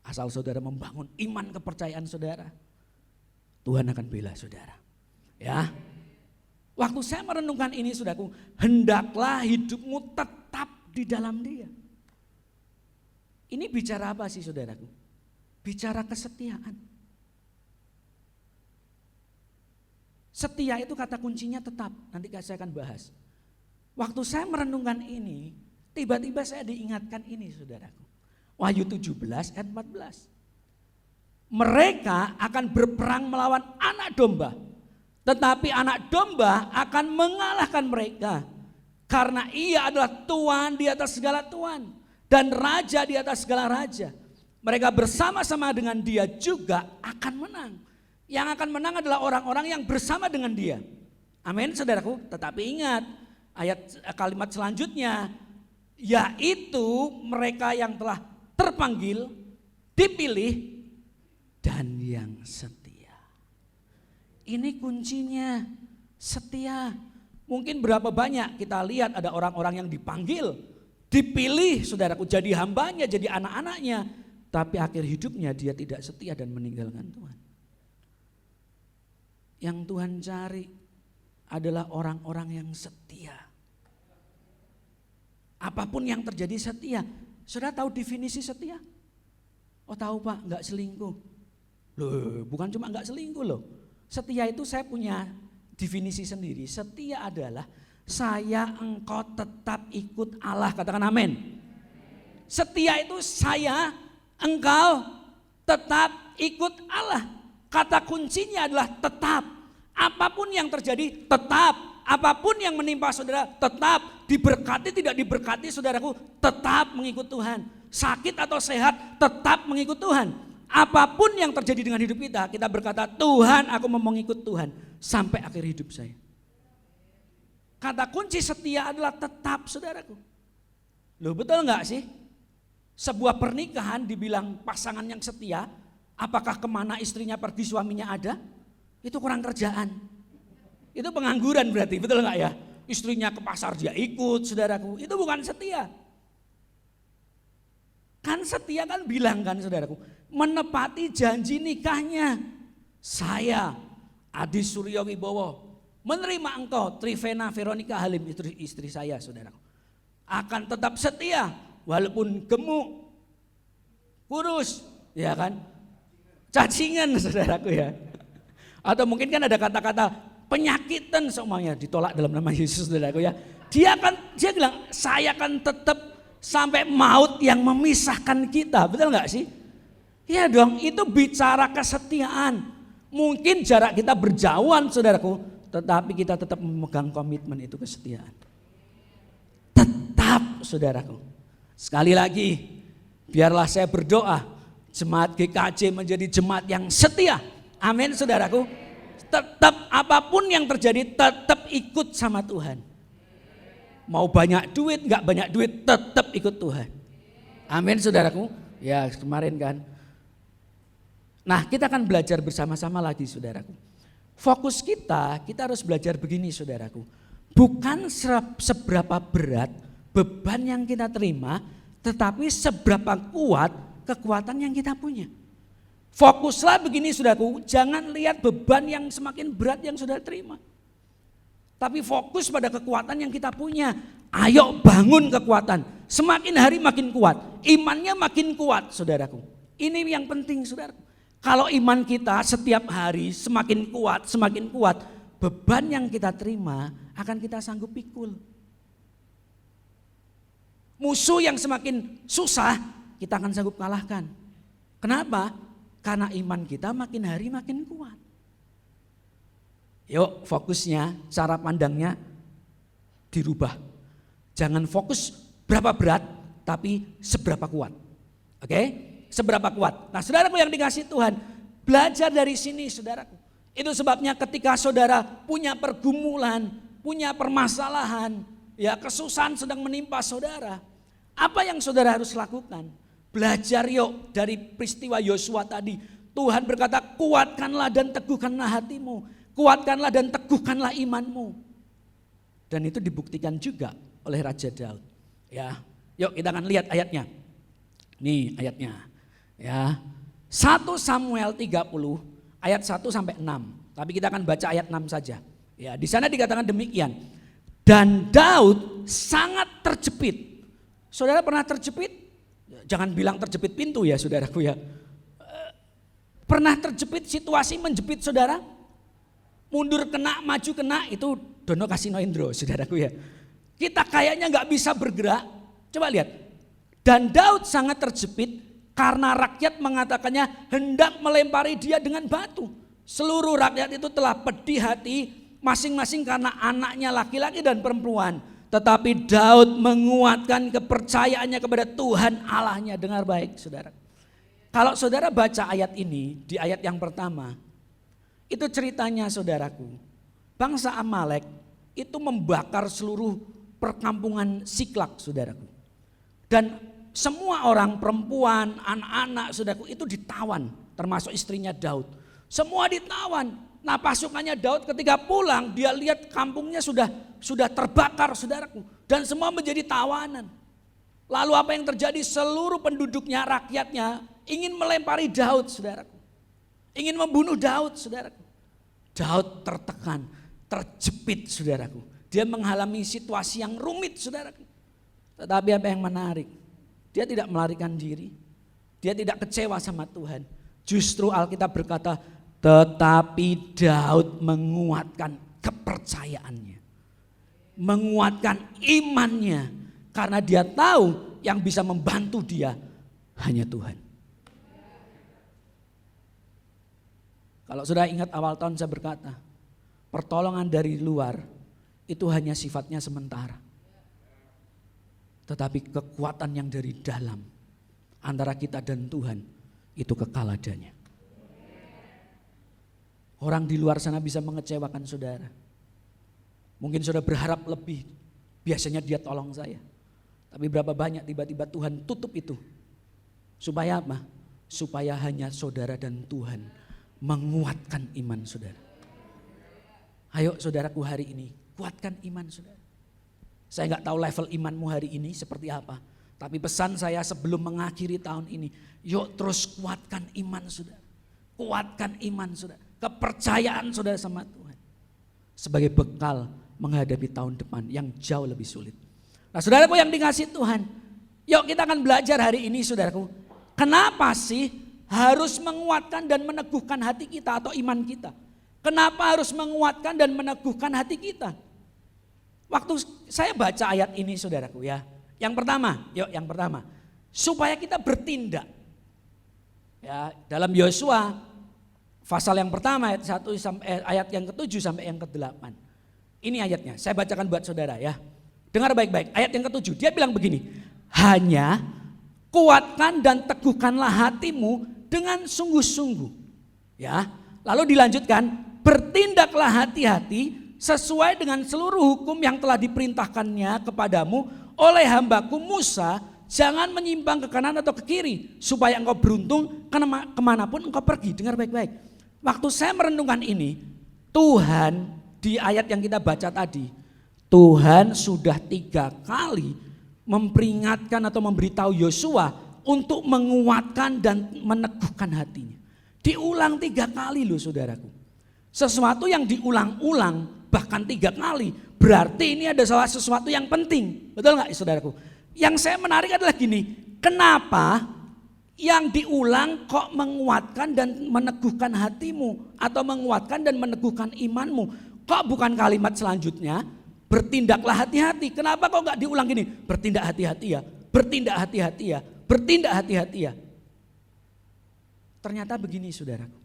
asal saudara membangun iman kepercayaan saudara, Tuhan akan bela saudara. Ya, waktu saya merenungkan ini saudaraku, hendaklah hidupmu tetap di dalam Dia. Ini bicara apa sih saudaraku? Bicara kesetiaan. Setia itu kata kuncinya tetap, nanti saya akan bahas. Waktu saya merenungkan ini, tiba-tiba saya diingatkan ini saudaraku. Wahyu 17 ayat 14. Mereka akan berperang melawan anak domba, tetapi anak domba akan mengalahkan mereka. Karena ia adalah Tuhan di atas segala Tuhan dan Raja di atas segala Raja. Mereka bersama-sama dengan Dia juga akan menang. Yang akan menang adalah orang-orang yang bersama dengan Dia. Amin saudaraku. Tetapi ingat kalimat selanjutnya, yaitu mereka yang telah terpanggil, dipilih, dan yang setia. Ini kuncinya, setia. Mungkin berapa banyak kita lihat ada orang-orang yang dipanggil, dipilih saudaraku jadi hambanya, jadi anak-anaknya. Tapi akhir hidupnya dia tidak setia dan meninggalkan Tuhan. Yang Tuhan cari adalah orang-orang yang setia. Apapun yang terjadi setia. Saudara tahu definisi setia? Oh tahu Pak, enggak selingkuh. Loh, bukan cuma enggak selingkuh loh. Setia itu saya punya definisi sendiri. Setia adalah saya engkau tetap ikut Allah. Katakan amin. Setia itu saya engkau tetap ikut Allah. Kata kuncinya adalah tetap. Apapun yang terjadi tetap. apapun yang menimpa saudara, tetap diberkati tidak diberkati saudaraku, tetap mengikut Tuhan. Sakit atau sehat, tetap mengikut Tuhan. Apapun yang terjadi dengan hidup kita, kita berkata, Tuhan aku mau mengikut Tuhan sampai akhir hidup saya. Kata kunci setia adalah tetap saudaraku. Loh betul enggak sih? Sebuah pernikahan dibilang pasangan yang setia, apakah kemana istrinya pergi suaminya ada? Itu kurang kerjaan. Itu pengangguran berarti, betul enggak ya? Istrinya ke pasar dia ikut saudaraku, itu bukan setia. Kan setia kan bilang kan saudaraku, menepati janji nikahnya. Saya Adi Suryo Wibowo menerima engkau Trivena Veronica Halim, istri saya saudaraku. Akan tetap setia walaupun gemuk, kurus, ya kan, cacingan saudaraku ya. Atau mungkin kan ada kata-kata penyakitan semuanya ditolak dalam nama Yesus saudaraku ya. Dia bilang saya akan tetap sampai maut yang memisahkan kita, betul nggak sih? Iya dong, itu bicara kesetiaan. Mungkin jarak kita berjauhan saudaraku, tetapi kita tetap memegang komitmen itu kesetiaan. Tetap saudaraku. Sekali lagi, biarlah saya berdoa jemaat GKJ menjadi jemaat yang setia. Amin saudaraku. Tetap apapun yang terjadi tetap ikut sama Tuhan. Mau banyak duit, gak banyak duit tetap ikut Tuhan. Amin saudaraku. Ya kemarin kan. Nah kita akan belajar bersama-sama lagi saudaraku. Fokus kita harus belajar begini saudaraku. Bukan seberapa berat beban yang kita terima, tetapi seberapa kuat kekuatan yang kita punya. Fokuslah begini saudaraku, jangan lihat beban yang semakin berat yang saudara terima. Tapi fokus pada kekuatan yang kita punya. Ayo bangun kekuatan, semakin hari makin kuat, imannya makin kuat saudaraku. Ini yang penting saudaraku. Kalau iman kita setiap hari semakin kuat, beban yang kita terima akan kita sanggup pikul. Musuh yang semakin susah kita akan sanggup kalahkan. Kenapa? Karena iman kita makin hari makin kuat. Yuk fokusnya, cara pandangnya dirubah. Jangan fokus berapa berat tapi seberapa kuat. Oke? Seberapa kuat. Nah saudaraku yang dikasih Tuhan, belajar dari sini saudaraku. Itu sebabnya ketika saudara punya pergumulan, punya permasalahan, ya kesusahan sedang menimpa saudara, apa yang saudara harus lakukan? Belajar yuk dari peristiwa Yosua tadi. Tuhan berkata kuatkanlah dan teguhkanlah hatimu, kuatkanlah dan teguhkanlah imanmu. Dan itu dibuktikan juga oleh Raja Daud. Ya, yuk kita akan lihat ayatnya. Nih ayatnya. Ya, 1 Samuel 30 ayat 1 sampai 6. Tapi kita akan baca ayat 6 saja. Ya, di sana dikatakan demikian. Dan Daud sangat terjepit. Saudara pernah terjepit? Jangan bilang terjepit pintu ya saudaraku ya. Pernah terjepit situasi menjepit saudara? Mundur kena, maju kena, itu Dono Kasino Indro saudaraku ya. Kita kayaknya gak bisa bergerak. Coba lihat. Dan Daud sangat terjepit karena rakyat mengatakannya hendak melempari dia dengan batu. Seluruh rakyat itu telah pedih hati masing-masing karena anaknya laki-laki dan perempuan. Tetapi Daud menguatkan kepercayaannya kepada Tuhan Allahnya. Dengar baik saudara. Kalau saudara baca ayat ini di ayat yang pertama. Itu ceritanya saudaraku. Bangsa Amalek itu membakar seluruh perkampungan Siklak saudaraku. Dan semua orang perempuan, anak-anak saudaraku itu ditawan. Termasuk istrinya Daud. Semua ditawan. Nah pasukannya Daud ketika pulang dia lihat kampungnya sudah terbakar saudaraku. Dan semua menjadi tawanan. Lalu apa yang terjadi? Seluruh penduduknya, rakyatnya ingin melempari Daud saudaraku. Ingin membunuh Daud saudaraku. Daud tertekan, terjepit saudaraku. Dia mengalami situasi yang rumit saudaraku. Tetapi apa yang menarik? Dia tidak melarikan diri. Dia tidak kecewa sama Tuhan. Justru Alkitab berkata, tetapi Daud menguatkan kepercayaannya. Menguatkan imannya. Karena dia tahu yang bisa membantu dia hanya Tuhan. Kalau sudah ingat awal tahun saya berkata, pertolongan dari luar itu hanya sifatnya sementara. Tetapi kekuatan yang dari dalam antara kita dan Tuhan itu kekal adanya. Orang di luar sana bisa mengecewakan saudara. Mungkin saudara berharap lebih, biasanya dia tolong saya. Tapi berapa banyak tiba-tiba Tuhan tutup itu. Supaya apa? Supaya hanya saudara dan Tuhan menguatkan iman saudara. Ayo saudaraku hari ini, kuatkan iman saudara. Saya nggak tahu level imanmu hari ini seperti apa. Tapi pesan saya sebelum mengakhiri tahun ini, yuk terus kuatkan iman saudara. Kuatkan iman saudara. Kepercayaan saudara sama Tuhan. Sebagai bekal menghadapi tahun depan yang jauh lebih sulit. Nah saudaraku yang dikasih Tuhan, yuk kita akan belajar hari ini saudaraku. Kenapa sih harus menguatkan dan meneguhkan hati kita atau iman kita? Kenapa harus menguatkan dan meneguhkan hati kita? Waktu saya baca ayat ini saudaraku ya. Yang pertama, supaya kita bertindak. Ya, dalam Yosua pasal yang pertama ayat yang ke-7 sampai yang ke-8. Ini ayatnya, saya bacakan buat saudara ya. Dengar baik-baik, ayat yang ke-7 dia bilang begini. Hanya kuatkan dan teguhkanlah hatimu dengan sungguh-sungguh. Ya, lalu dilanjutkan, bertindaklah hati-hati sesuai dengan seluruh hukum yang telah diperintahkannya kepadamu oleh hambaku Musa. Jangan menyimpang ke kanan atau ke kiri supaya engkau beruntung kemanapun engkau pergi. Dengar baik-baik. Waktu saya merenungkan ini, Tuhan di ayat yang kita baca tadi, Tuhan sudah 3 kali memperingatkan atau memberitahu Yosua untuk menguatkan dan meneguhkan hatinya. Diulang 3 kali loh saudaraku. Sesuatu yang diulang-ulang bahkan 3 kali, berarti ini ada salah sesuatu yang penting. Betul gak saudaraku? Yang saya menarik adalah gini, kenapa yang diulang kok menguatkan dan meneguhkan hatimu atau menguatkan dan meneguhkan imanmu? Kok bukan kalimat selanjutnya, bertindaklah hati-hati. Kenapa kok gak diulang gini, bertindak hati-hati ya, bertindak hati-hati ya, bertindak hati-hati ya. Ternyata begini saudaraku,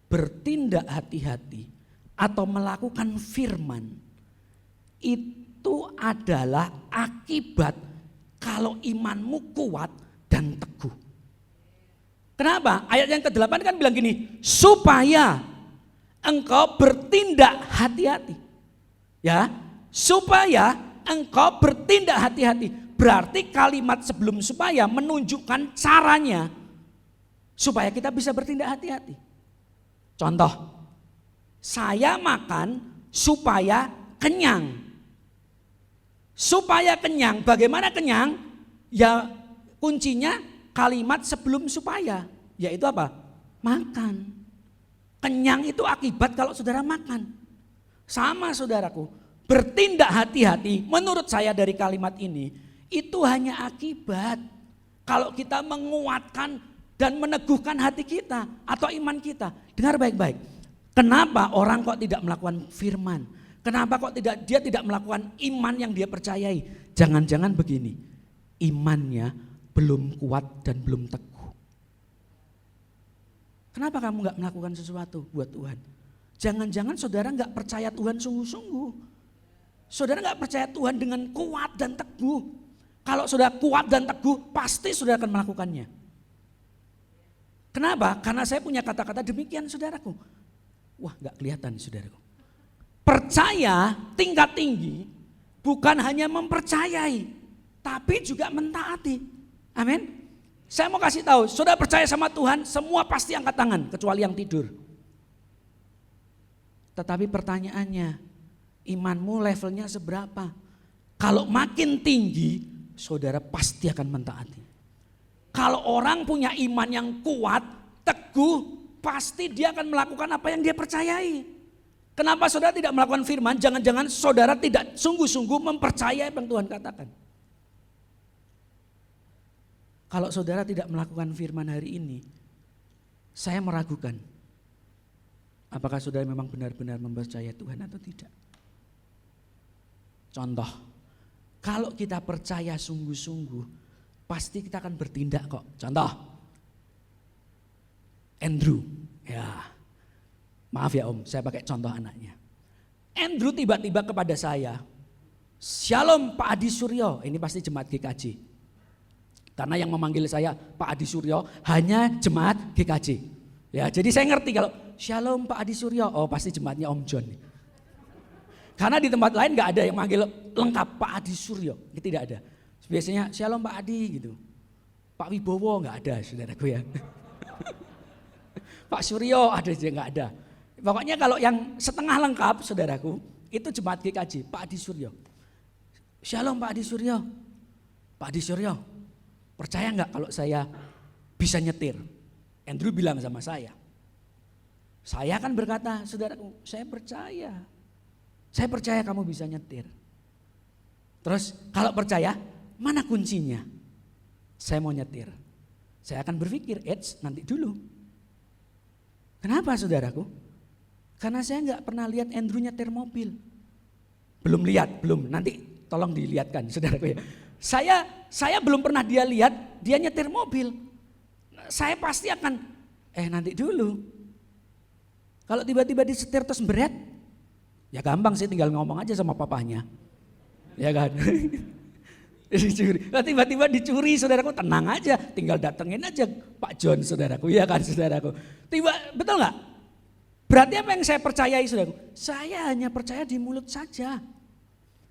bertindak hati-hati atau melakukan firman itu adalah akibat kalau imanmu kuat dan teguh. Kenapa? Ayat yang ke-8 kan bilang gini, supaya engkau bertindak hati-hati. Ya, supaya engkau bertindak hati-hati. Berarti kalimat sebelum supaya menunjukkan caranya supaya kita bisa bertindak hati-hati. Contoh, saya makan supaya kenyang. Supaya kenyang, bagaimana kenyang? Ya kuncinya kalimat sebelum supaya, yaitu apa? Makan. Kenyang itu akibat kalau saudara makan. Sama saudaraku, bertindak hati-hati menurut saya dari kalimat ini, itu hanya akibat kalau kita menguatkan dan meneguhkan hati kita atau iman kita. Dengar baik-baik, kenapa orang kok tidak melakukan firman? Kenapa kok dia tidak melakukan iman yang dia percayai? Jangan-jangan begini, imannya belum kuat dan belum teguh. Kenapa kamu gak melakukan sesuatu buat Tuhan? Jangan-jangan saudara gak percaya Tuhan sungguh-sungguh. Saudara gak percaya Tuhan dengan kuat dan teguh. Kalau saudara kuat dan teguh, pasti saudara akan melakukannya. Kenapa? Karena saya punya kata-kata demikian saudaraku. Wah gak kelihatan saudaraku. Percaya tingkat tinggi bukan hanya mempercayai, tapi juga mentaati. Amin. Saya mau kasih tahu, saudara percaya sama Tuhan, semua pasti angkat tangan kecuali yang tidur. Tetapi pertanyaannya, imanmu levelnya seberapa? Kalau makin tinggi, saudara pasti akan mentaati. Kalau orang punya iman yang kuat, teguh, pasti dia akan melakukan apa yang dia percayai. Kenapa saudara tidak melakukan firman? Jangan-jangan saudara tidak sungguh-sungguh mempercayai apa yang Tuhan katakan. Kalau saudara tidak melakukan firman hari ini, saya meragukan apakah saudara memang benar-benar mempercayai Tuhan atau tidak. Contoh, kalau kita percaya sungguh-sungguh, pasti kita akan bertindak kok. Contoh, Andrew, ya maaf ya Om, saya pakai contoh anaknya. Andrew tiba-tiba kepada saya, Shalom Pak Adi Suryo, ini pasti jemaat GKJ. Karena yang memanggil saya Pak Adi Suryo hanya jemaat GKJ. Ya, jadi saya ngerti kalau Shalom Pak Adi Suryo, oh pasti jemaatnya Om John. Karena di tempat lain nggak ada yang manggil lengkap Pak Adi Suryo, itu tidak ada. Biasanya Shalom Pak Adi gitu. Pak Wibowo nggak ada, saudaraku ya. Pak Suryo ada aja nggak ada. Pokoknya kalau yang setengah lengkap, saudaraku, itu jemaat GKJ, Pak Adi Suryo. Shalom Pak Adi Suryo. Pak Adi Suryo, percaya nggak kalau saya bisa nyetir? Andrew bilang sama saya. Saya kan berkata, saudaraku, saya percaya. Saya percaya kamu bisa nyetir. Terus kalau percaya, mana kuncinya? Saya mau nyetir. Saya akan berpikir, nanti dulu. Kenapa saudaraku? Karena saya nggak pernah lihat Andrew nyetir mobil. Belum lihat, belum. Nanti tolong dilihatkan saudaraku ya. Saya belum pernah dia lihat dia nyetir mobil. Saya pasti akan, nanti dulu. Kalau tiba-tiba disetir terus berat, ya gampang sih tinggal ngomong aja sama papanya. Ya kan? Dicuri. Nah, tiba-tiba dicuri saudaraku, tenang aja, tinggal datengin aja Pak John saudaraku, ya kan saudaraku. Betul nggak? Berarti apa yang saya percayai saudaraku? Saya hanya percaya di mulut saja.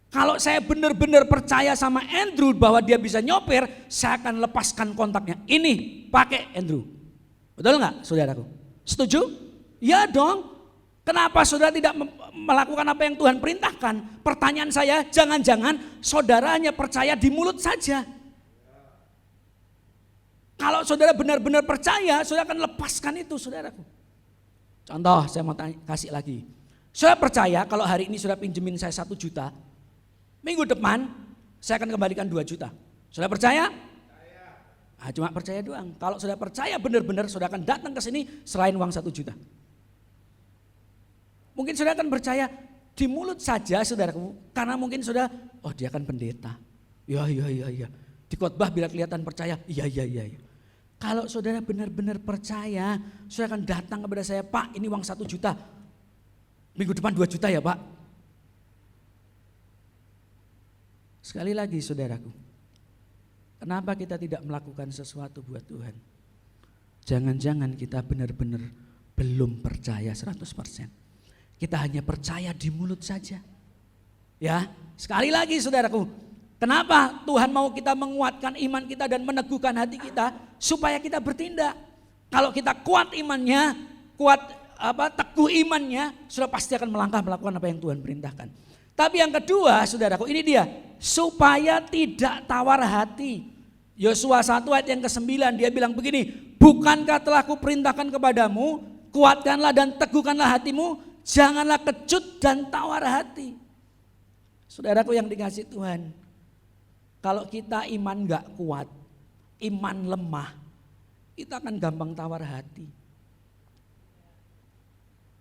Kalau saya benar-benar percaya sama Andrew bahwa dia bisa nyopir, saya akan lepaskan kontaknya. Ini pakai Andrew. Betul nggak saudaraku? Setuju? Ya dong. Kenapa saudara tidak melakukan apa yang Tuhan perintahkan? Pertanyaan saya, jangan-jangan saudara hanya percaya di mulut saja. Kalau saudara benar-benar percaya, saudara akan lepaskan itu saudaraku. Contoh, saya mau kasih lagi. Saudara percaya kalau hari ini saudara pinjemin saya 1 juta, minggu depan saya akan kembalikan 2 juta. Saudara percaya? Nah, cuma percaya doang. Kalau saudara percaya benar-benar, saudara akan datang ke sini selain uang 1 juta. Mungkin saudara akan percaya di mulut saja saudaraku, karena mungkin saudara, oh dia kan pendeta. Iya. Di khotbah bila kelihatan percaya, iya. Kalau saudara benar-benar percaya, saudara akan datang kepada saya, Pak ini uang 1 juta, minggu depan 2 juta ya Pak. Sekali lagi saudaraku, kenapa kita tidak melakukan sesuatu buat Tuhan? Jangan-jangan kita benar-benar belum percaya 100%. Kita hanya percaya di mulut saja. Ya, sekali lagi saudaraku, kenapa Tuhan mau kita menguatkan iman kita dan meneguhkan hati kita supaya kita bertindak. Kalau kita kuat imannya, teguh imannya, sudah pasti akan melangkah melakukan apa yang Tuhan perintahkan. Tapi yang kedua, saudaraku, ini dia, supaya tidak tawar hati. Yosua 1 ayat yang ke-9 dia bilang begini, bukankah telah kuperintahkan kepadamu, kuatkanlah dan teguhkanlah hatimu, janganlah kecut dan tawar hati. Saudaraku yang dikasih Tuhan, kalau kita iman gak kuat, iman lemah, kita akan gampang tawar hati.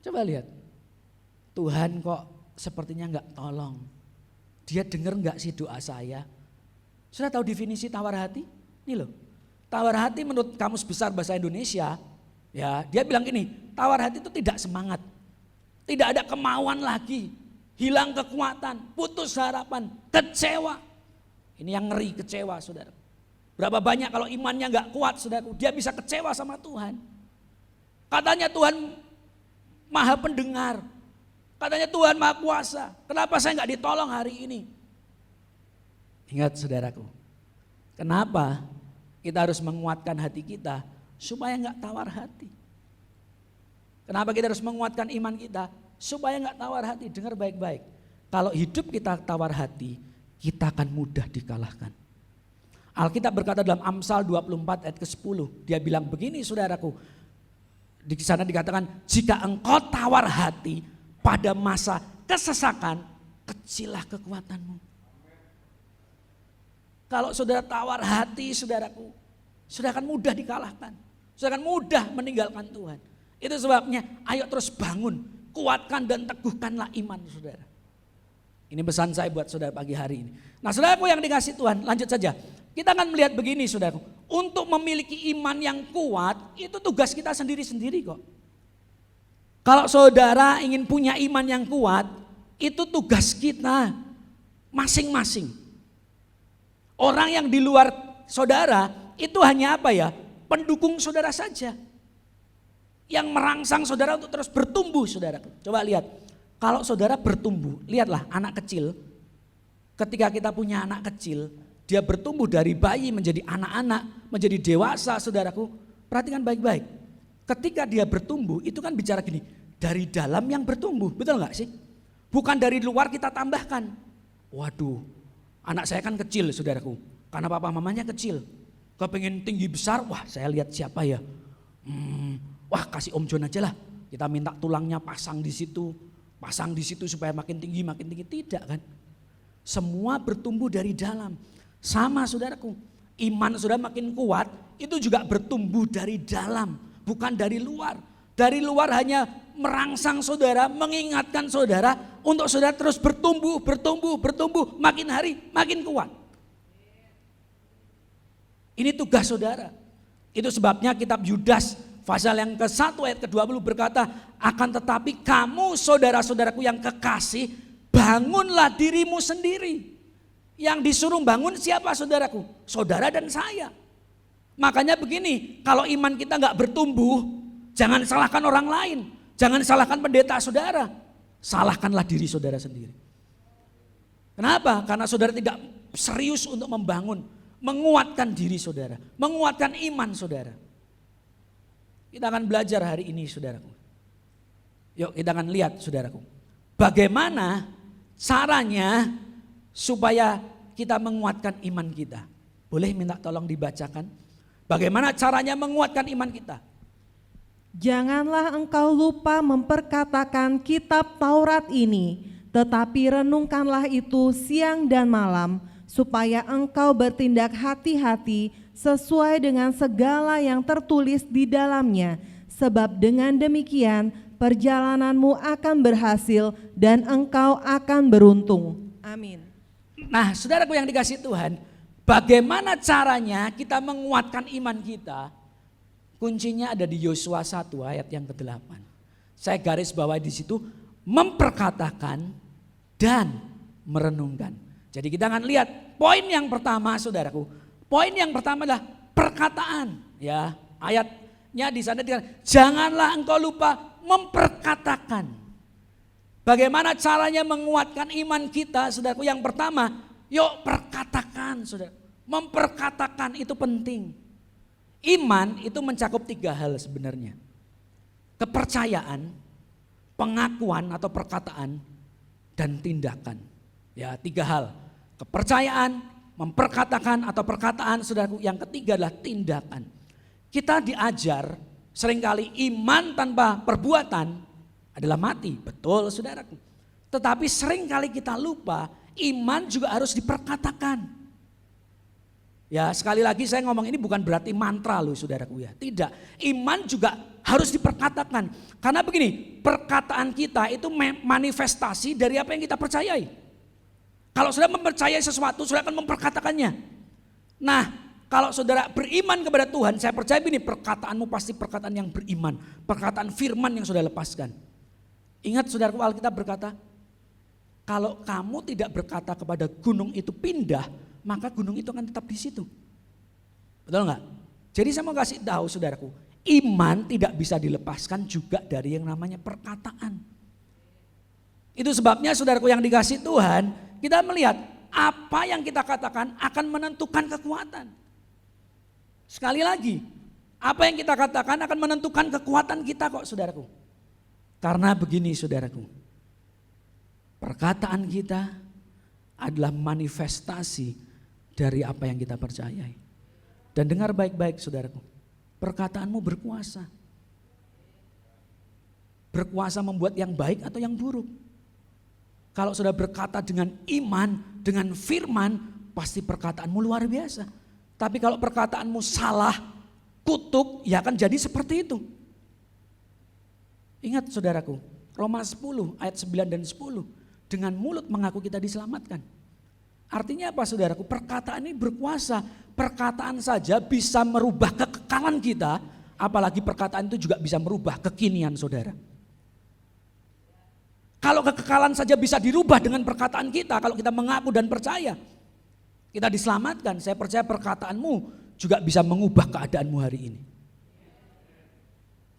Coba lihat, Tuhan kok sepertinya gak tolong. Dia dengar gak sih doa saya? Sudah tahu definisi tawar hati? Ini loh, tawar hati menurut Kamus Besar Bahasa Indonesia, ya dia bilang gini, tawar hati itu tidak semangat. Tidak ada kemauan lagi, hilang kekuatan, putus harapan, kecewa. Ini yang ngeri, kecewa saudara. Berapa banyak kalau imannya gak kuat saudara, dia bisa kecewa sama Tuhan. Katanya Tuhan maha pendengar, katanya Tuhan maha kuasa, kenapa saya gak ditolong hari ini? Ingat saudaraku, kenapa kita harus menguatkan hati kita supaya gak tawar hati? Kenapa kita harus menguatkan iman kita? Supaya gak tawar hati, dengar baik-baik. Kalau hidup kita tawar hati, kita akan mudah dikalahkan. Alkitab berkata dalam Amsal 24 ayat ke-10, dia bilang begini saudaraku, di sana dikatakan, jika engkau tawar hati pada masa kesesakan, kecillah kekuatanmu. Kalau saudara tawar hati saudaraku, saudara akan mudah dikalahkan. Saudara akan mudah meninggalkan Tuhan. Itu sebabnya ayo terus bangun, kuatkan dan teguhkanlah iman saudara. Ini pesan saya buat saudara pagi hari ini. Nah saudaraku yang dikasih Tuhan, lanjut saja. Kita akan melihat begini saudaraku, untuk memiliki iman yang kuat itu tugas kita sendiri-sendiri kok. Kalau saudara ingin punya iman yang kuat, itu tugas kita masing-masing. Orang yang di luar saudara itu hanya apa ya? Pendukung saudara saja. Yang merangsang saudara untuk terus bertumbuh saudara. Coba lihat, kalau saudara bertumbuh, lihatlah anak kecil. Ketika kita punya anak kecil, dia bertumbuh dari bayi menjadi anak-anak, menjadi dewasa saudaraku. Perhatikan baik-baik. Ketika dia bertumbuh itu kan bicara gini, dari dalam yang bertumbuh, betul gak sih? Bukan dari luar kita tambahkan. Waduh, anak saya kan kecil saudaraku, karena papa mamanya kecil. Kepengen tinggi besar, wah saya lihat siapa ya. Wah kasih Om John aja lah, kita minta tulangnya pasang di situ supaya makin tinggi. Tidak kan? Semua bertumbuh dari dalam. Sama saudaraku, iman saudara makin kuat itu juga bertumbuh dari dalam, bukan dari luar. Dari luar hanya merangsang saudara, mengingatkan saudara untuk saudara terus bertumbuh, makin hari makin kuat. Ini tugas saudara. Itu sebabnya kitab Yudas pasal yang ke-1 ayat ke-20 berkata, akan tetapi kamu saudara-saudaraku yang kekasih, bangunlah dirimu sendiri. Yang disuruh bangun siapa saudaraku? Saudara dan saya. Makanya begini, kalau iman kita gak bertumbuh, jangan salahkan orang lain. Jangan salahkan pendeta saudara. Salahkanlah diri saudara sendiri. Kenapa? Karena saudara tidak serius untuk membangun, menguatkan diri saudara, menguatkan iman saudara. Kita akan belajar hari ini saudaraku. Yuk kita akan lihat saudaraku. Bagaimana caranya supaya kita menguatkan iman kita. Boleh minta tolong dibacakan. Bagaimana caranya menguatkan iman kita? Janganlah engkau lupa memperkatakan kitab Taurat ini, tetapi renungkanlah itu siang dan malam, supaya engkau bertindak hati-hati sesuai dengan segala yang tertulis di dalamnya, sebab dengan demikian perjalananmu akan berhasil dan engkau akan beruntung. Amin. Nah saudaraku yang dikasih Tuhan, bagaimana caranya kita menguatkan iman kita? Kuncinya ada di Yosua 1 ayat yang ke-8. Saya garis bawahi di situ, memperkatakan dan merenungkan. Jadi kita akan lihat poin yang pertama saudaraku. Poin yang pertama adalah perkataan. Ya, ayatnya di sana dikatakan, janganlah engkau lupa memperkatakan. Bagaimana caranya menguatkan iman kita saudaraku? Yang pertama, yuk perkatakan saudara. Memperkatakan itu penting. Iman itu mencakup 3 hal sebenarnya. Kepercayaan, pengakuan atau perkataan, dan tindakan. Ya 3 hal. Kepercayaan, memperkatakan atau perkataan, saudaraku. Yang ketiga adalah tindakan. Kita diajar seringkali iman tanpa perbuatan adalah mati. Betul saudaraku. Tetapi seringkali kita lupa iman juga harus diperkatakan. Ya sekali lagi saya ngomong ini bukan berarti mantra loh saudaraku ya. Tidak, iman juga harus diperkatakan. Karena begini, perkataan kita itu manifestasi dari apa yang kita percayai. Kalau saudara mempercayai sesuatu, saudara akan memperkatakannya. Nah kalau saudara beriman kepada Tuhan, saya percaya begini, perkataanmu pasti perkataan yang beriman. Perkataan firman yang saudara lepaskan. Ingat saudaraku, Alkitab berkata, kalau kamu tidak berkata kepada gunung itu pindah, maka gunung itu akan tetap di situ. Betul enggak? Jadi saya mau kasih tahu saudaraku, iman tidak bisa dilepaskan juga dari yang namanya perkataan. Itu sebabnya saudaraku yang dikasih Tuhan, kita melihat apa yang kita katakan akan menentukan kekuatan. Sekali lagi, apa yang kita katakan akan menentukan kekuatan kita kok saudaraku. Karena begini saudaraku, perkataan kita adalah manifestasi dari apa yang kita percayai. Dan dengar baik-baik saudaraku, perkataanmu berkuasa. Berkuasa membuat yang baik atau yang buruk. Kalau saudara berkata dengan iman, dengan firman, pasti perkataanmu luar biasa. Tapi kalau perkataanmu salah, kutuk, ya akan jadi seperti itu. Ingat saudaraku, Roma 10 ayat 9 dan 10, dengan mulut mengaku kita diselamatkan. Artinya apa saudaraku? Perkataan ini berkuasa. Perkataan saja bisa merubah kekekalan kita, apalagi perkataan itu juga bisa merubah kekinian saudara. Kalau kekekalan saja bisa dirubah dengan perkataan kita, kalau kita mengaku dan percaya, kita diselamatkan. Saya percaya perkataanmu juga bisa mengubah keadaanmu hari ini.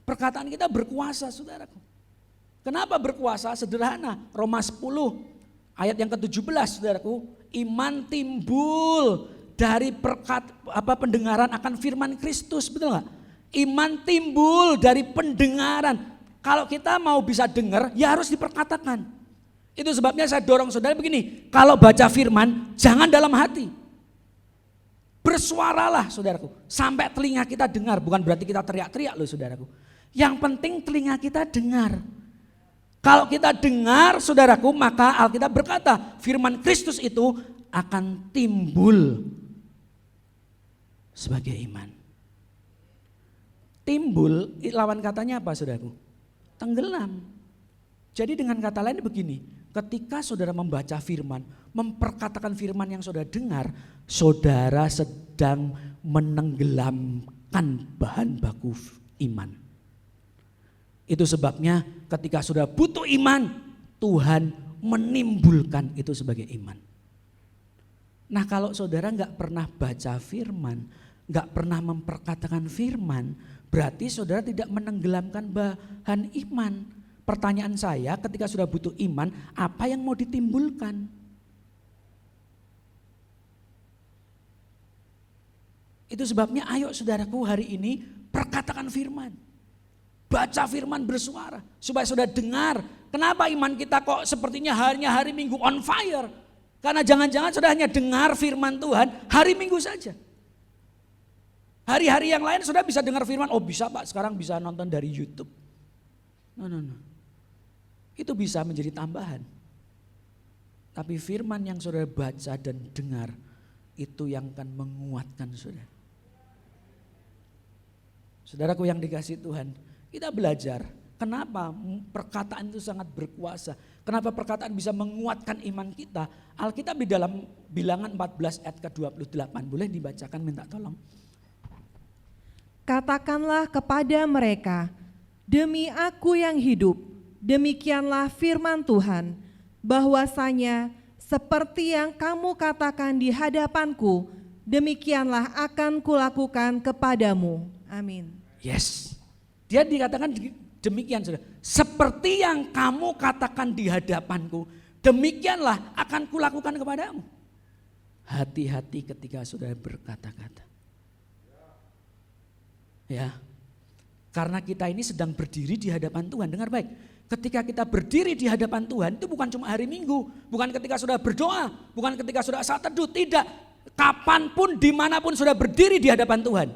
Perkataan kita berkuasa, saudaraku. Kenapa berkuasa? Sederhana, Roma 10 ayat yang ke-17, saudaraku. Iman timbul dari pendengaran akan firman Kristus, betul gak? Iman timbul dari pendengaran. Kalau kita mau bisa dengar, ya harus diperkatakan. Itu sebabnya saya dorong saudara begini, kalau baca firman, jangan dalam hati. Bersuaralah saudaraku, sampai telinga kita dengar, bukan berarti kita teriak-teriak loh saudaraku. Yang penting telinga kita dengar. Kalau kita dengar saudaraku, maka Alkitab berkata, firman Kristus itu akan timbul sebagai iman. Timbul, lawan katanya apa saudaraku? Tenggelam. Jadi dengan kata lain begini, ketika saudara membaca firman, memperkatakan firman yang saudara dengar, saudara sedang menenggelamkan bahan baku iman. Itu sebabnya ketika saudara butuh iman, Tuhan menimbulkan itu sebagai iman. Nah kalau saudara gak pernah baca firman, gak pernah memperkatakan firman, berarti saudara tidak menenggelamkan bahan iman. Pertanyaan saya, ketika sudah butuh iman, apa yang mau ditimbulkan? Itu sebabnya ayo saudaraku hari ini perkatakan firman. Baca firman bersuara supaya saudara dengar. Kenapa iman kita kok sepertinya harinya hari Minggu on fire? Karena jangan-jangan saudara hanya dengar firman Tuhan hari Minggu saja. Hari-hari yang lain sudah bisa dengar firman, oh bisa Pak sekarang bisa nonton dari YouTube. No. Itu bisa menjadi tambahan. Tapi firman yang saudara baca dan dengar, itu yang akan menguatkan saudara. Saudaraku yang dikasihi Tuhan, kita belajar kenapa perkataan itu sangat berkuasa. Kenapa perkataan bisa menguatkan iman kita. Alkitab di dalam Bilangan 14 ayat ke-28, boleh dibacakan minta tolong. Katakanlah kepada mereka, demi aku yang hidup, demikianlah firman Tuhan, bahwasanya seperti yang kamu katakan di hadapanku, demikianlah akan kulakukan kepadamu. Amin. Yes, dia dikatakan demikian saudara. Seperti yang kamu katakan di hadapanku, demikianlah akan kulakukan kepadamu. Hati-hati ketika saudara berkata-kata. Ya, karena kita ini sedang berdiri di hadapan Tuhan. Dengar baik, ketika kita berdiri di hadapan Tuhan itu bukan cuma hari Minggu, bukan ketika sudah berdoa, bukan ketika sudah saat teduh, tidak. Kapanpun, dimanapun sudah berdiri di hadapan Tuhan.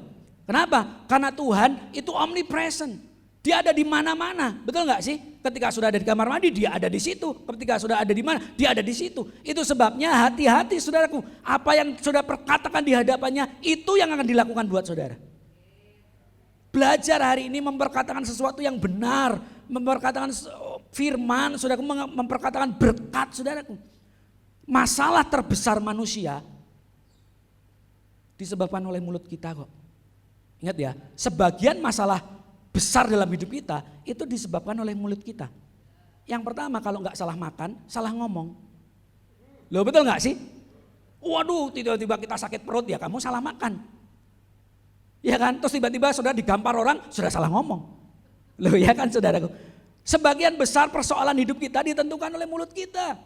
Kenapa? Karena Tuhan itu omnipresent. Dia ada di mana-mana, betul nggak sih? Ketika sudah ada di kamar mandi, dia ada di situ. Ketika sudah ada di mana, dia ada di situ. Itu sebabnya hati-hati saudaraku, apa yang saudara perkatakan di hadapannya, itu yang akan dilakukan buat saudara. Belajar hari ini memperkatakan sesuatu yang benar, memperkatakan firman, saudaraku, memperkatakan berkat, saudaraku. Masalah terbesar manusia disebabkan oleh mulut kita kok. Ingat ya, sebagian masalah besar dalam hidup kita itu disebabkan oleh mulut kita. Yang pertama, kalau nggak salah makan, salah ngomong. Loh betul nggak sih? Waduh, tiba-tiba kita sakit perut, ya kamu salah makan. Ya kan, terus tiba-tiba saudara digampar orang, sudah salah ngomong. Loh ya kan saudaraku. Sebagian besar persoalan hidup kita ditentukan oleh mulut kita.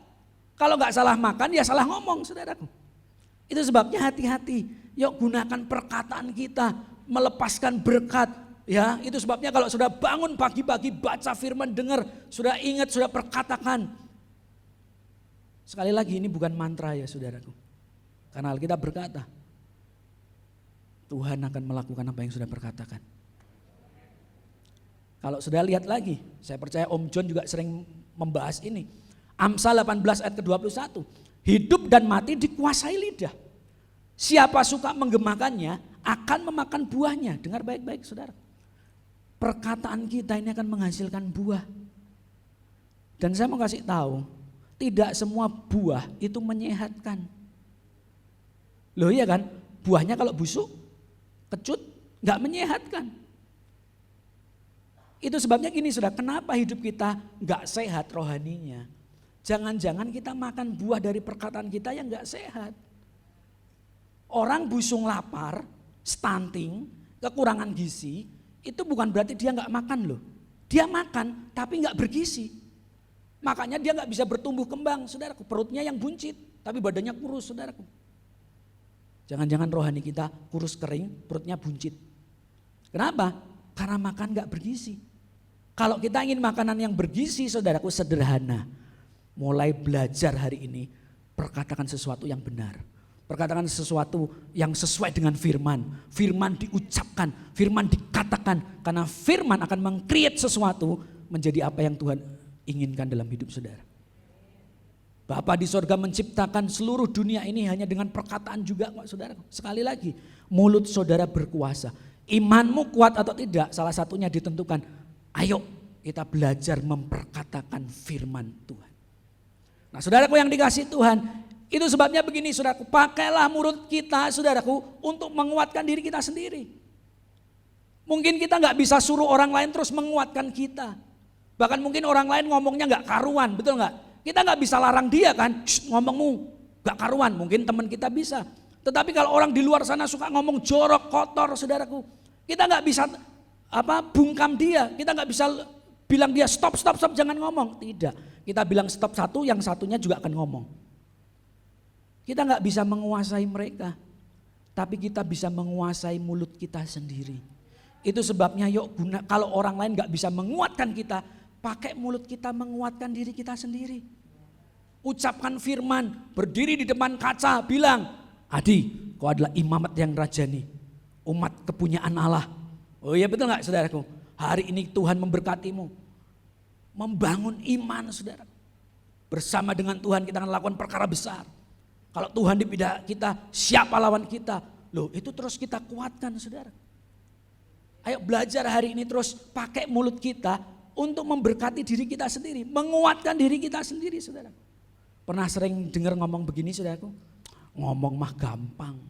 Kalau nggak salah makan, ya salah ngomong saudaraku. Itu sebabnya hati-hati. Yuk gunakan perkataan kita, melepaskan berkat. Ya, itu sebabnya kalau sudah bangun pagi-pagi baca firman, dengar, sudah ingat, sudah perkatakan. Sekali lagi ini bukan mantra ya saudaraku. Karena Alkitab berkata, Tuhan akan melakukan apa yang sudah perkatakan. Kalau sudah lihat lagi, saya percaya Om John juga sering membahas ini. Amsal 18 ayat ke-21. Hidup dan mati dikuasai lidah. Siapa suka menggemakannya akan memakan buahnya. Dengar baik-baik saudara. Perkataan kita ini akan menghasilkan buah. Dan saya mau kasih tahu, tidak semua buah itu menyehatkan. Loh iya kan, buahnya kalau busuk, kecut, gak menyehatkan. Itu sebabnya gini saudara, kenapa hidup kita gak sehat rohaninya? Jangan-jangan kita makan buah dari perkataan kita yang gak sehat. Orang busung lapar, stunting, kekurangan gizi, itu bukan berarti dia gak makan loh. Dia makan tapi gak bergizi. Makanya dia gak bisa bertumbuh kembang, saudaraku. Perutnya yang buncit, tapi badannya kurus, saudaraku. Jangan-jangan rohani kita kurus kering, perutnya buncit. Kenapa? Karena makan gak bergizi. Kalau kita ingin makanan yang bergizi, saudaraku, sederhana. Mulai belajar hari ini, perkatakan sesuatu yang benar. Perkatakan sesuatu yang sesuai dengan firman. Firman diucapkan, firman dikatakan. Karena firman akan meng-create sesuatu menjadi apa yang Tuhan inginkan dalam hidup saudara. Bapa di sorga menciptakan seluruh dunia ini hanya dengan perkataan juga kok saudara. Sekali lagi, mulut saudara berkuasa. Imanmu kuat atau tidak, salah satunya ditentukan. Ayo kita belajar memperkatakan firman Tuhan. Nah saudaraku yang dikasih Tuhan, itu sebabnya begini saudaraku, pakailah mulut kita saudaraku untuk menguatkan diri kita sendiri. Mungkin kita gak bisa suruh orang lain terus menguatkan kita. Bahkan mungkin orang lain ngomongnya gak karuan, betul gak? Kita gak bisa larang dia kan, ngomongmu gak karuan, mungkin teman kita bisa. Tetapi kalau orang di luar sana suka ngomong jorok, kotor saudaraku, kita gak bisa bungkam dia, kita gak bisa bilang dia stop jangan ngomong. Tidak, kita bilang stop satu, yang satunya juga akan ngomong. Kita gak bisa menguasai mereka, tapi kita bisa menguasai mulut kita sendiri. Itu sebabnya yuk kalau orang lain gak bisa menguatkan kita, pakai mulut kita menguatkan diri kita sendiri. Ucapkan firman, berdiri di depan kaca, bilang, Adi, kau adalah imamat yang rajani, umat kepunyaan Allah. Oh iya betul gak saudaraku? Hari ini Tuhan memberkatimu. Membangun iman saudara. Bersama dengan Tuhan kita akan lakukan perkara besar. Kalau Tuhan di pihak kita, siapa lawan kita? Loh itu terus kita kuatkan saudara. Ayo belajar hari ini terus pakai mulut kita untuk memberkati diri kita sendiri, menguatkan diri kita sendiri saudara. Pernah sering dengar ngomong begini saudaraku? Ngomong mah gampang.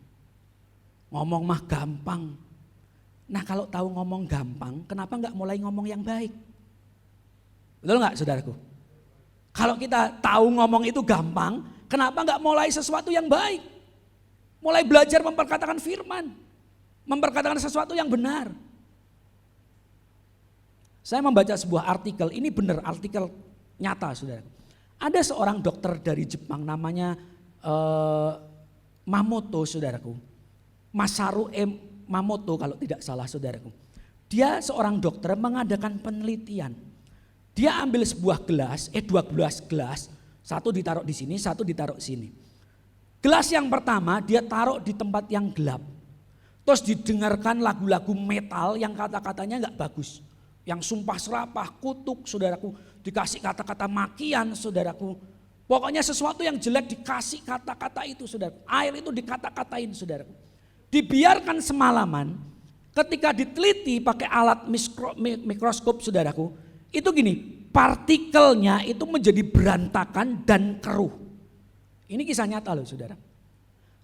Ngomong mah gampang. Nah kalau tahu ngomong gampang, kenapa enggak mulai ngomong yang baik? Betul enggak saudaraku? Kalau kita tahu ngomong itu gampang, kenapa enggak mulai sesuatu yang baik? Mulai belajar memperkatakan firman. Memperkatakan sesuatu yang benar. Saya membaca sebuah artikel, ini benar artikel nyata saudara. Ada seorang dokter dari Jepang namanya Mamoto saudaraku. Masaru Mamoto kalau tidak salah saudaraku. Dia seorang dokter mengadakan penelitian. Dia ambil sebuah gelas, 12 gelas, satu ditaruh di sini, satu ditaruh sini. Gelas yang pertama dia taruh di tempat yang gelap. Terus didengarkan lagu-lagu metal yang kata-katanya enggak bagus. Yang sumpah serapah, kutuk saudaraku, dikasih kata-kata makian saudaraku. Pokoknya sesuatu yang jelek dikasih kata-kata itu saudaraku. Air itu dikata-katain saudaraku. Dibiarkan semalaman, ketika diteliti pakai alat mikroskop saudaraku, itu gini, partikelnya itu menjadi berantakan dan keruh. Ini kisah nyata loh saudara.